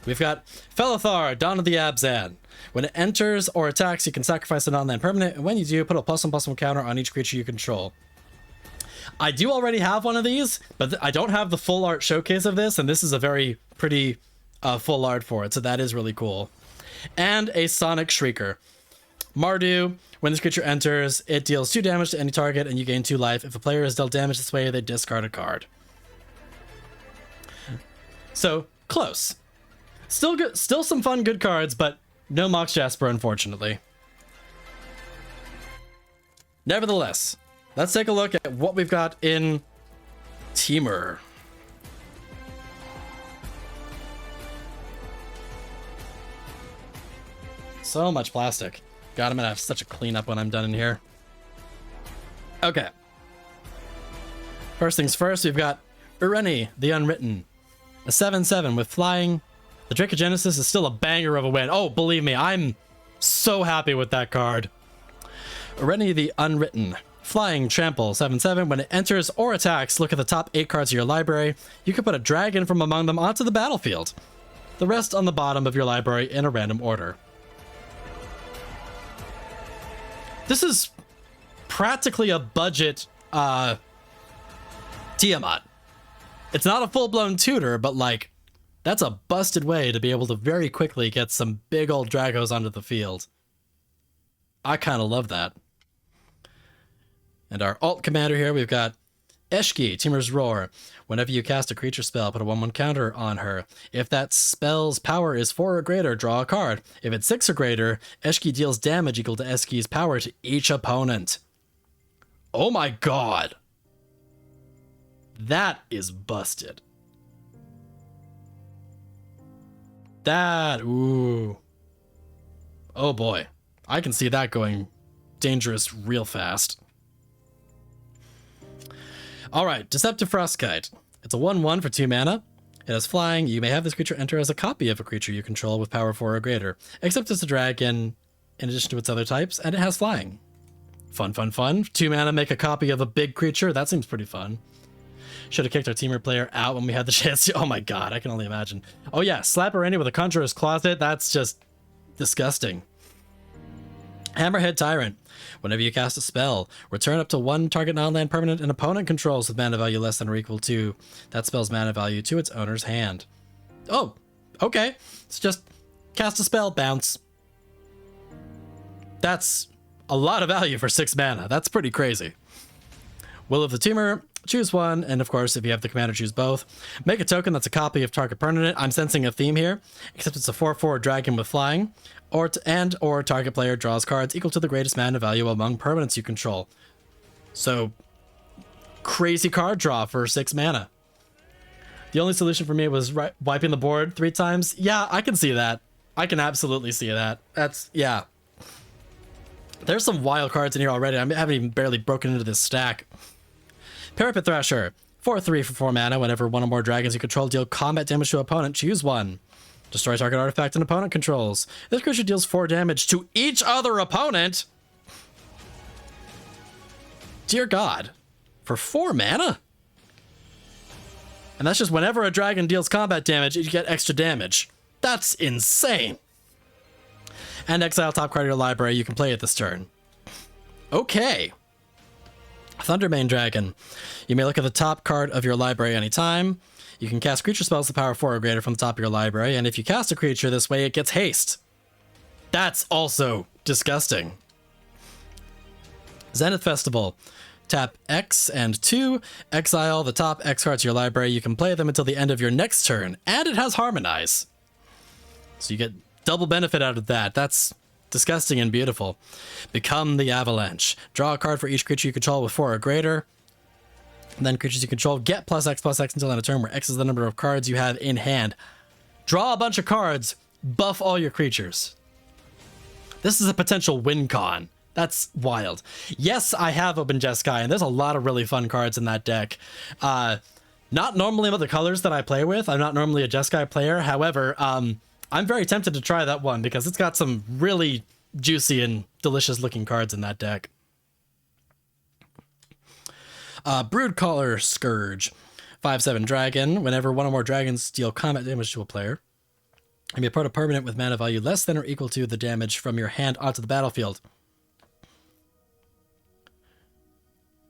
We've got Felithar, Dawn of the Abzan. When it enters or attacks, you can sacrifice a non-land permanent, and when you do, put a +1/+1 counter on each creature you control. I do already have one of these, but I don't have the full art showcase of this, and this is a very pretty full art for it, so that is really cool. And a Sonic Shrieker. Mardu, when this creature enters, it deals 2 damage to any target, and you gain 2 life. If a player is dealt damage this way, they discard a card. So, close. Still good, still some fun, good cards, but no Mox Jasper, unfortunately. Nevertheless, let's take a look at what we've got in Temur. So much plastic. God, I'm gonna have such a cleanup when I'm done in here. Okay. First things first, we've got Ureni, the Unwritten. A 7/7 with flying. The Dracogenesis is still a banger of a win. Oh, believe me, I'm so happy with that card. Ureni, the Unwritten. Flying, trample, 7/7. When it enters or attacks, look at the top 8 cards of your library. You can put a dragon from among them onto the battlefield. The rest on the bottom of your library in a random order. This is practically a budget Tiamat. It's not a full-blown tutor, but like, that's a busted way to be able to very quickly get some big old Dragos onto the field. I kind of love that. And our alt commander here, we've got Eshki, Temur's Roar. Whenever you cast a creature spell, put a 1/1 counter on her. If that spell's power is 4 or greater, draw a card. If it's 6 or greater, Eshki deals damage equal to Eshki's power to each opponent. Oh my god. That is busted. That, ooh. Oh boy. I can see that going dangerous real fast. Alright, Deceptive Frostkite. It's a 1/1 for 2 mana. It has flying. You may have this creature enter as a copy of a creature you control with power 4 or greater, except it's a dragon in addition to its other types, and it has flying. Fun, fun, fun. 2 mana, make a copy of a big creature. That seems pretty fun. Should have kicked our teamer player out when we had the chance to. Oh my god, I can only imagine. Oh yeah, slap Randy with a Conjurer's Closet. That's just disgusting. Hammerhead Tyrant. Whenever you cast a spell, return up to 1 target non-land permanent an opponent controls with mana value less than or equal to that spell's mana value to its owner's hand. Oh, okay. It's just cast a spell, bounce. That's a lot of value for 6 mana. That's pretty crazy. Will of the Tumour, choose one, and of course, if you have the commander, choose both. Make a token that's a copy of target permanent. I'm sensing a theme here, except it's a 4/4 dragon with flying, or target player draws cards equal to the greatest mana value among permanents you control. So, crazy card draw for 6 mana. The only solution for me was wiping the board 3 times. Yeah, I can see that. I can absolutely see that. Yeah. There's some wild cards in here already. I haven't even barely broken into this stack. Parapet Thrasher. 4/3 for 4 mana. Whenever one or more dragons you control deal combat damage to opponent, choose one. Destroy target artifact an opponent controls. This creature deals 4 damage to each other opponent. Dear God. For 4 mana? And that's just whenever a dragon deals combat damage, you get extra damage. That's insane. And exile top card of your library. You can play it this turn. Okay. Thundermane Dragon. You may look at the top card of your library anytime. You can cast creature spells with power 4 or greater from the top of your library, and if you cast a creature this way, it gets haste. That's also disgusting. Zenith Festival. Tap X and 2. Exile the top X cards of your library. You can play them until the end of your next turn, and it has Harmonize. So you get double benefit out of that. That's disgusting and beautiful. Become the Avalanche. Draw a card for each creature you control with 4 or greater. And then creatures you control get +X/+X until end of turn, where X is the number of cards you have in hand. Draw a bunch of cards. Buff all your creatures. This is a potential win con. That's wild. Yes, I have Open Jeskai, and there's a lot of really fun cards in that deck. Not normally about the colors that I play with. I'm not normally a Jeskai player. However, I'm very tempted to try that one because it's got some really juicy and delicious looking cards in that deck. Broodcaller Scourge. 5/7 dragon. Whenever one or more dragons deal combat damage to a player, and be a part of permanent with mana value less than or equal to the damage from your hand onto the battlefield.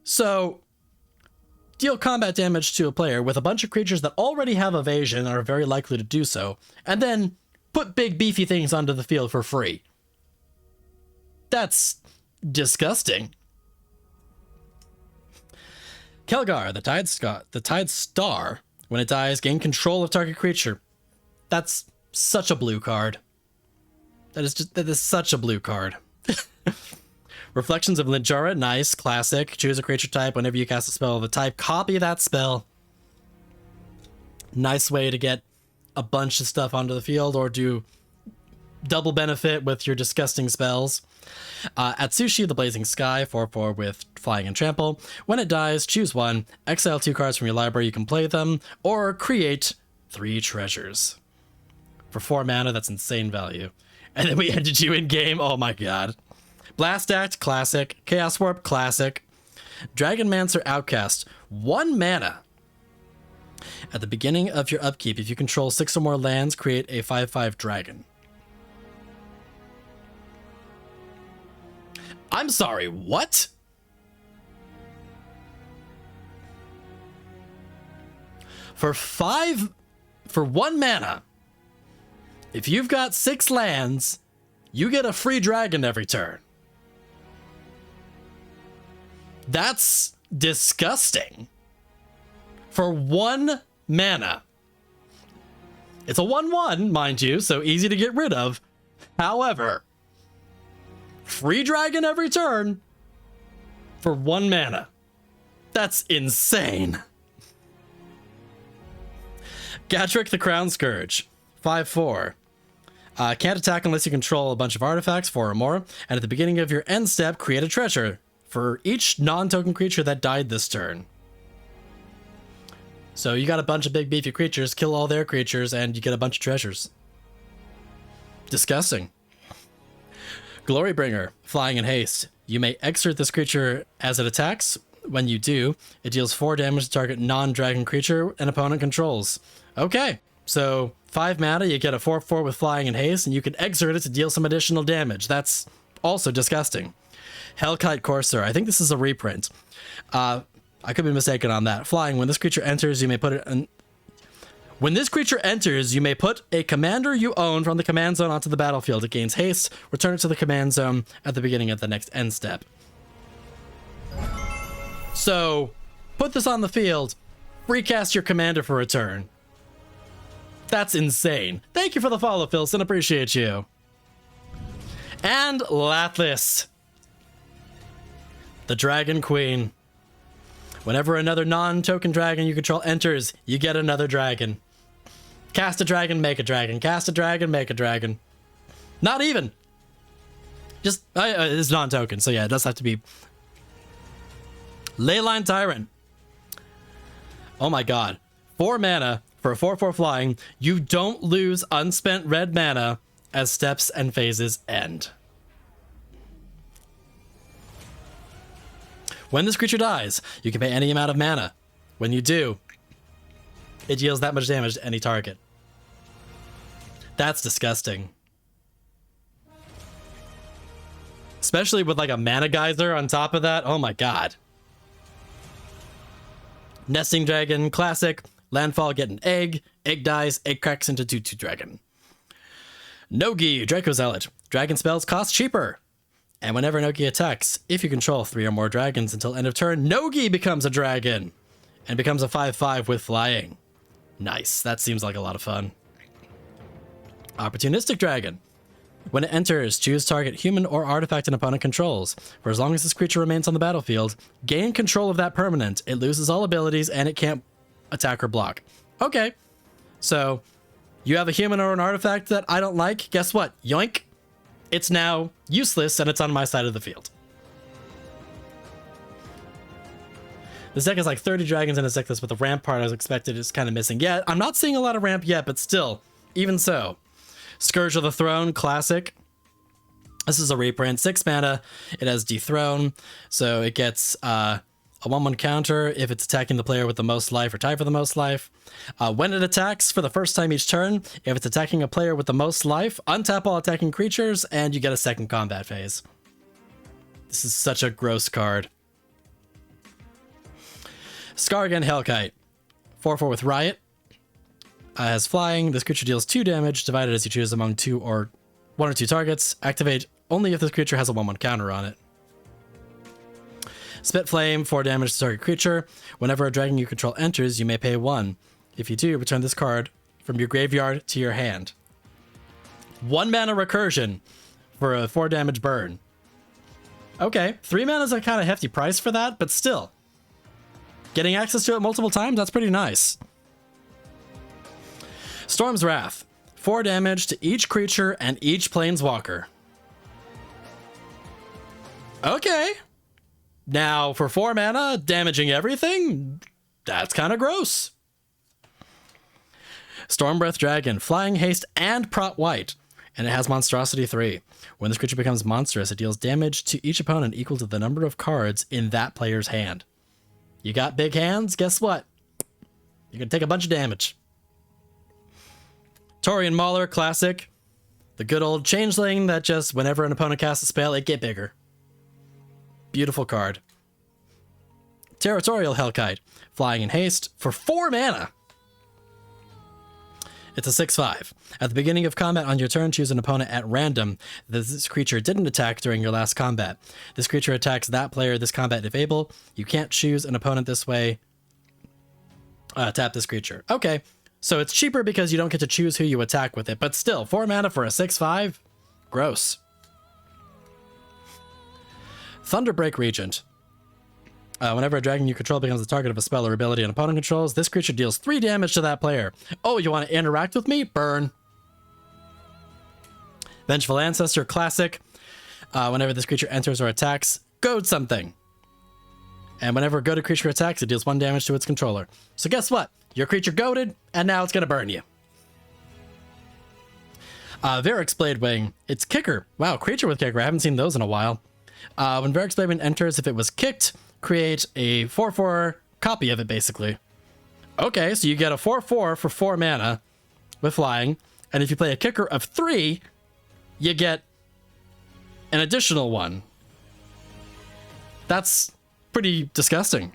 So, deal combat damage to a player with a bunch of creatures that already have evasion and are very likely to do so, and then put big beefy things onto the field for free. That's disgusting. Kelgar, the Tide Star. When it dies, gain control of target creature. That's such a blue card. That is such a blue card. Reflections of Linjara, nice, classic. Choose a creature type. Whenever you cast a spell of a type, copy that spell. Nice way to get a bunch of stuff onto the field or do double benefit with your disgusting spells. Atsushi, the Blazing Sky, 4/4 with flying and trample. When it dies, choose one. Exile 2 cards from your library, you can play them, or create 3 treasures. For 4 mana, that's insane value. And then we ended you in game. Oh my god. Blast Act, classic. Chaos Warp, classic. Dragonmancer Outcast, 1 mana. At the beginning of your upkeep, if you control 6 or more lands, create a 5/5 dragon. I'm sorry, what? For 1 mana, if you've got 6 lands, you get a free dragon every turn. That's disgusting. For 1 mana. It's a 1/1, mind you, so easy to get rid of. However, free dragon every turn for 1 mana. That's insane. Gatrick the Crown Scourge, 5/4. Can't attack unless you control a bunch of artifacts, 4 or more. And at the beginning of your end step, create a treasure for each non-token creature that died this turn. So you got a bunch of big beefy creatures, kill all their creatures, and you get a bunch of treasures. Disgusting. Glorybringer, flying in haste. You may exert this creature as it attacks. When you do, it deals 4 damage to target non-dragon creature an opponent controls. Okay, so 5 mana, you get a 4/4 with flying in haste, and you can exert it to deal some additional damage. That's also disgusting. Hellkite Courser, I think this is a reprint. I could be mistaken on that. Flying, when this creature enters, you may put it in... When this creature enters, you may put a commander you own from the command zone onto the battlefield. It gains haste. Return it to the command zone at the beginning of the next end step. So, put this on the field. Recast your commander for a turn. That's insane. Thank you for the follow, Philson. Appreciate you. And Lathis, the Dragon Queen. Whenever another non-token dragon you control enters, you get another dragon. Cast a dragon, make a dragon. Cast a dragon, make a dragon. Not even. Just, it's non-token, so yeah, it does have to be. Leyline Tyrant. Oh my god. 4 mana for a 4/4 flying. You don't lose unspent red mana as steps and phases end. When this creature dies, you can pay any amount of mana. When you do, it deals that much damage to any target. That's disgusting. Especially with like a mana geyser on top of that. Oh my god. Nesting Dragon, classic. Landfall, get an egg. Egg dies, egg cracks into 2/2 dragon. Nogi, Draco Zealot. Dragon spells cost cheaper. And whenever Nogi attacks, if you control 3 or more dragons until end of turn, Nogi becomes a dragon and becomes a 5/5 with flying. Nice. That seems like a lot of fun. Opportunistic Dragon. When it enters, choose target human or artifact an opponent controls. For as long as this creature remains on the battlefield, gain control of that permanent. It loses all abilities and it can't attack or block. Okay. So, you have a human or an artifact that I don't like. Guess what? Yoink. It's now useless and it's on my side of the field. This deck is like 30 dragons in a deck list, but the ramp part I was expected is kind of missing. Yeah, I'm not seeing a lot of ramp yet, but still, even so. Scourge of the Throne, classic. This is a reprint, 6 mana. It has Dethrone, so it gets a 1/1 counter if it's attacking the player with the most life or tied for the most life. When it attacks for the first time each turn, if it's attacking a player with the most life, untap all attacking creatures, and you get a second combat phase. This is such a gross card. Skargan Hellkite. 4/4 with Riot. Has flying. This creature deals 2 damage, divided as you choose among 1 or 2 targets. Activate only if this creature has a 1/1 counter on it. Spit Flame, 4 damage to target creature. Whenever a dragon you control enters, you may pay 1. If you do, return this card from your graveyard to your hand. 1 mana recursion for a 4 damage burn. Okay, 3 mana is a kind of hefty price for that, but still. Getting access to it multiple times, that's pretty nice. Storm's Wrath, 4 damage to each creature and each planeswalker. Okay. Now, for 4 mana, damaging everything? That's kind of gross. Stormbreath Dragon, flying, haste, and prot white. And it has Monstrosity 3. When this creature becomes monstrous, it deals damage to each opponent equal to the number of cards in that player's hand. You got big hands? Guess what? You're going to take a bunch of damage. Torian Mauler, classic. The good old changeling that just, whenever an opponent casts a spell, it get bigger. Beautiful card. Territorial Hellkite, flying in haste for 4 mana. It's a 6/5. At the beginning of combat on your turn, choose an opponent at random that this creature didn't attack during your last combat. This creature attacks that player this combat if able. You can't choose an opponent this way. Tap this creature. Okay, so it's cheaper because you don't get to choose who you attack with it, but still, 4 mana for a 6/5? Gross. Thunderbreak Regent. Whenever a dragon you control becomes the target of a spell or ability an opponent controls, this creature deals 3 damage to that player. Oh, you want to interact with me? Burn. Vengeful Ancestor, classic. Whenever this creature enters or attacks, goad something. And whenever a goaded creature attacks, it deals 1 damage to its controller. So guess what? Your creature goaded, and now it's going to burn you. Varric's Blade Wing. It's kicker. Wow, creature with kicker. I haven't seen those in a while. When Varric's Blade Wing enters, if it was kicked, create a 4/4 copy of it, basically. Okay, so you get a 4/4 for 4 mana with flying, and if you play a kicker of 3, you get an additional 1. That's pretty disgusting.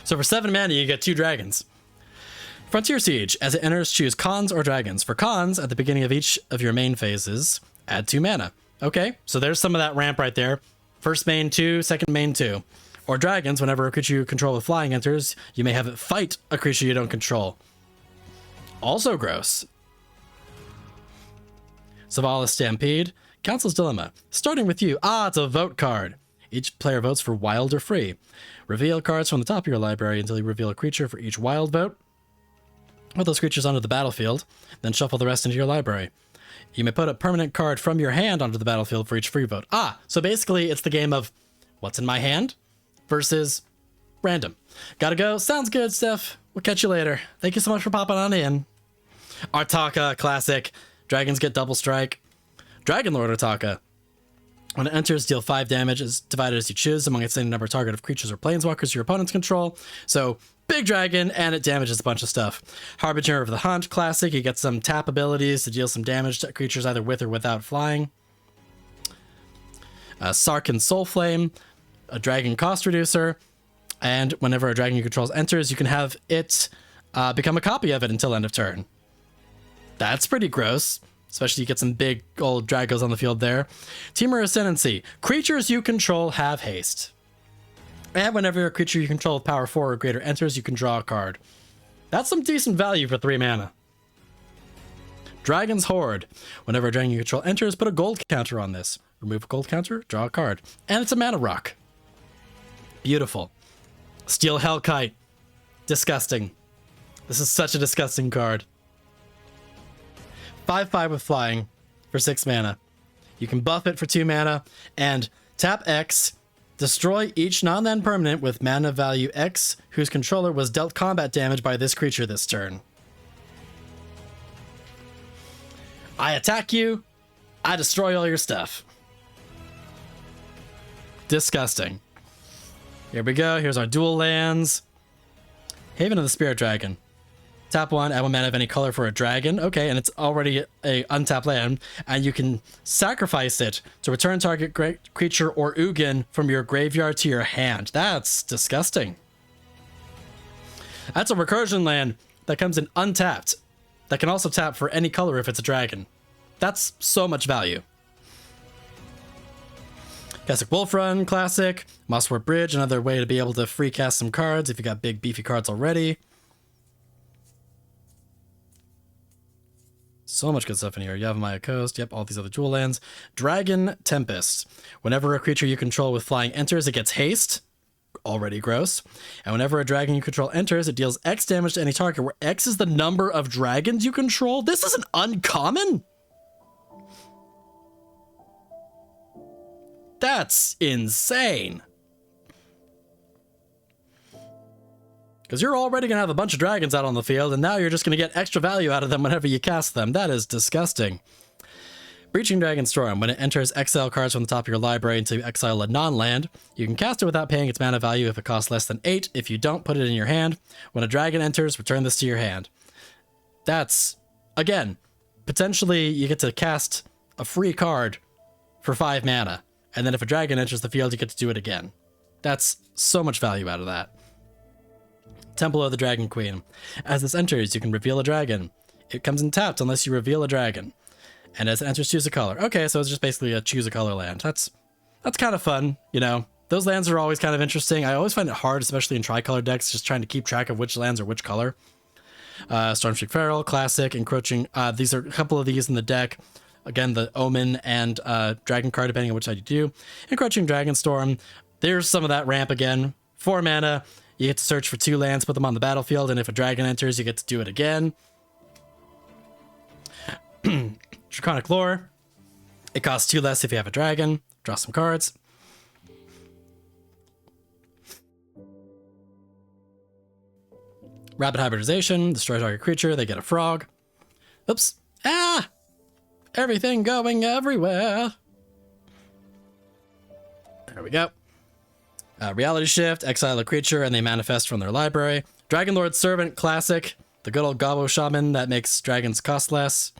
So for 7 mana, you get 2 dragons. Frontier Siege. As it enters, choose cons or dragons. For cons, at the beginning of each of your main phases, add 2 mana. Okay, so there's some of that ramp right there. First main 2, second main 2. Or dragons, whenever a creature you control with flying enters, you may have it fight a creature you don't control. Also gross. Zavala's Stampede. Council's Dilemma. Starting with you. It's a vote card. Each player votes for wild or free. Reveal cards from the top of your library until you reveal a creature for each wild vote. Put those creatures onto the battlefield, then shuffle the rest into your library. You may put a permanent card from your hand onto the battlefield for each free vote. So basically it's the game of what's in my hand versus random. Gotta go. Sounds good, Steph. We'll catch you later. Thank you so much for popping on in. Artaka, classic. Dragons get double strike. Dragonlord Artaka. When it enters, deal 5 damage. Is divided as you choose among its same number target of creatures or planeswalkers your opponents control. So, big dragon, and it damages a bunch of stuff. Harbinger of the Hunt, classic. You get some tap abilities to deal some damage to creatures either with or without flying. Sarkhan Soulflame, a dragon cost reducer. And whenever a dragon you control enters, you can have it become a copy of it until end of turn. That's pretty gross. Especially you get some big old Dragos on the field there. Temur Ascendancy. Creatures you control have haste. And whenever a creature you control with power 4 or greater enters, you can draw a card. That's some decent value for 3 mana. Dragon's Horde. Whenever a dragon you control enters, put a gold counter on this. Remove a gold counter, draw a card. And it's a mana rock. Beautiful. Steel Hellkite. Disgusting. This is such a disgusting card. 5/5 with flying for 6 mana. You can buff it for 2 mana and tap X, destroy each non-land permanent with mana value X whose controller was dealt combat damage by this creature this turn. I attack you, I destroy all your stuff. Disgusting. Here we go. Here's our dual lands. Haven of the Spirit Dragon. Tap 1, add 1 mana of any color for a dragon. Okay, and it's already a untapped land. And you can sacrifice it to return target creature or Ugin from your graveyard to your hand. That's disgusting. That's a recursion land that comes in untapped. That can also tap for any color if it's a dragon. That's so much value. Classic Wolf Run, classic. Mosswort Bridge, another way to be able to free cast some cards if you got big beefy cards already. So much good stuff in here. Yavimaya Coast, yep, all these other dual lands. Dragon Tempest. Whenever a creature you control with flying enters, it gets haste. Already gross. And whenever a dragon you control enters, it deals X damage to any target, where X is the number of dragons you control. This is an uncommon? That's insane. Because you're already going to have a bunch of dragons out on the field, and now you're just going to get extra value out of them whenever you cast them. That is disgusting. Breaching Dragonstorm. When it enters, exile cards from the top of your library until you exile a non-land. You can cast it without paying its mana value if it costs less than 8. If you don't, put it in your hand. When a dragon enters, return this to your hand. That's, again, potentially you get to cast a free card for 5 mana. And then if a dragon enters the field, you get to do it again. That's so much value out of that. Temple of the Dragon Queen. As this enters, you can reveal a dragon. It comes in tapped unless you reveal a dragon. And as it enters, choose a color. Okay, so it's just basically a choose a color land. That's kind of fun, you know. Those lands are always kind of interesting. I always find it hard, especially in tricolor decks, just trying to keep track of which lands are which color. Stormstreak Feral, classic, encroaching. These are a couple of these in the deck. Again, the Omen and Dragon card, depending on which side you do. Encroaching Dragonstorm. There's some of that ramp again. 4 mana. You get to search for 2 lands, put them on the battlefield, and if a dragon enters, you get to do it again. Draconic Lore. It costs 2 less if you have a dragon. Draw some cards. Rapid hybridization, destroy target creature, they get a frog. Oops. Ah! Everything going everywhere. There we go. Reality shift, exile a creature, and they manifest from their library. Dragonlord Servant, classic. The good old Gobbo Shaman that makes dragons cost less.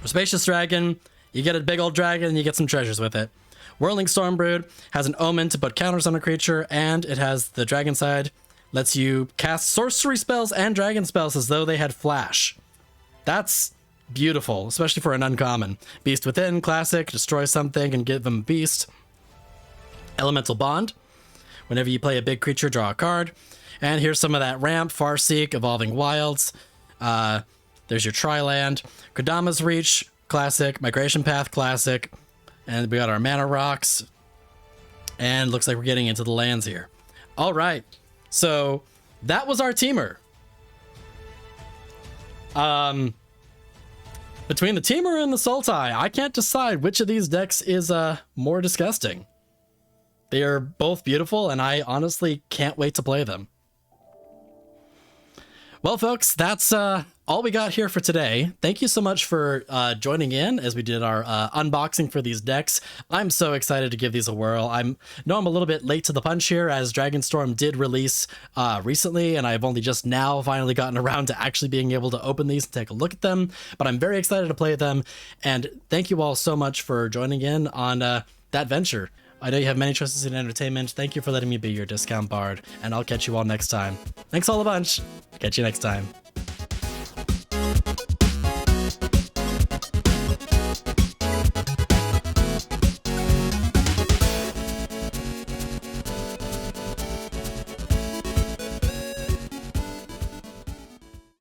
Spacious Dragon, you get a big old dragon and you get some treasures with it. Whirling Stormbrood has an omen to put counters on a creature, and it has the dragon side. Lets you cast sorcery spells and dragon spells as though they had flash. That's beautiful, especially for an uncommon. Beast Within, classic, destroy something and give them a beast. Elemental Bond. Whenever you play a big creature, draw a card. And here's some of that ramp, Farseek, Evolving Wilds. There's your Tri-Land. Kodama's Reach, classic. Migration Path, classic. And we got our mana rocks. And looks like we're getting into the lands here. All right. So that was our teamer. Between the teamer and the Sultai, I can't decide which of these decks is more disgusting. They are both beautiful, and I honestly can't wait to play them. Well, folks, that's all we got here for today. Thank you so much for joining in as we did our unboxing for these decks. I'm so excited to give these a whirl. I'm a little bit late to the punch here, as Dragonstorm did release recently, and I've only just now finally gotten around to actually being able to open these and take a look at them. But I'm very excited to play them, and thank you all so much for joining in on that venture. I know you have many choices in entertainment. Thank you for letting me be your discount bard, and I'll catch you all next time. Thanks all a bunch. Catch you next time.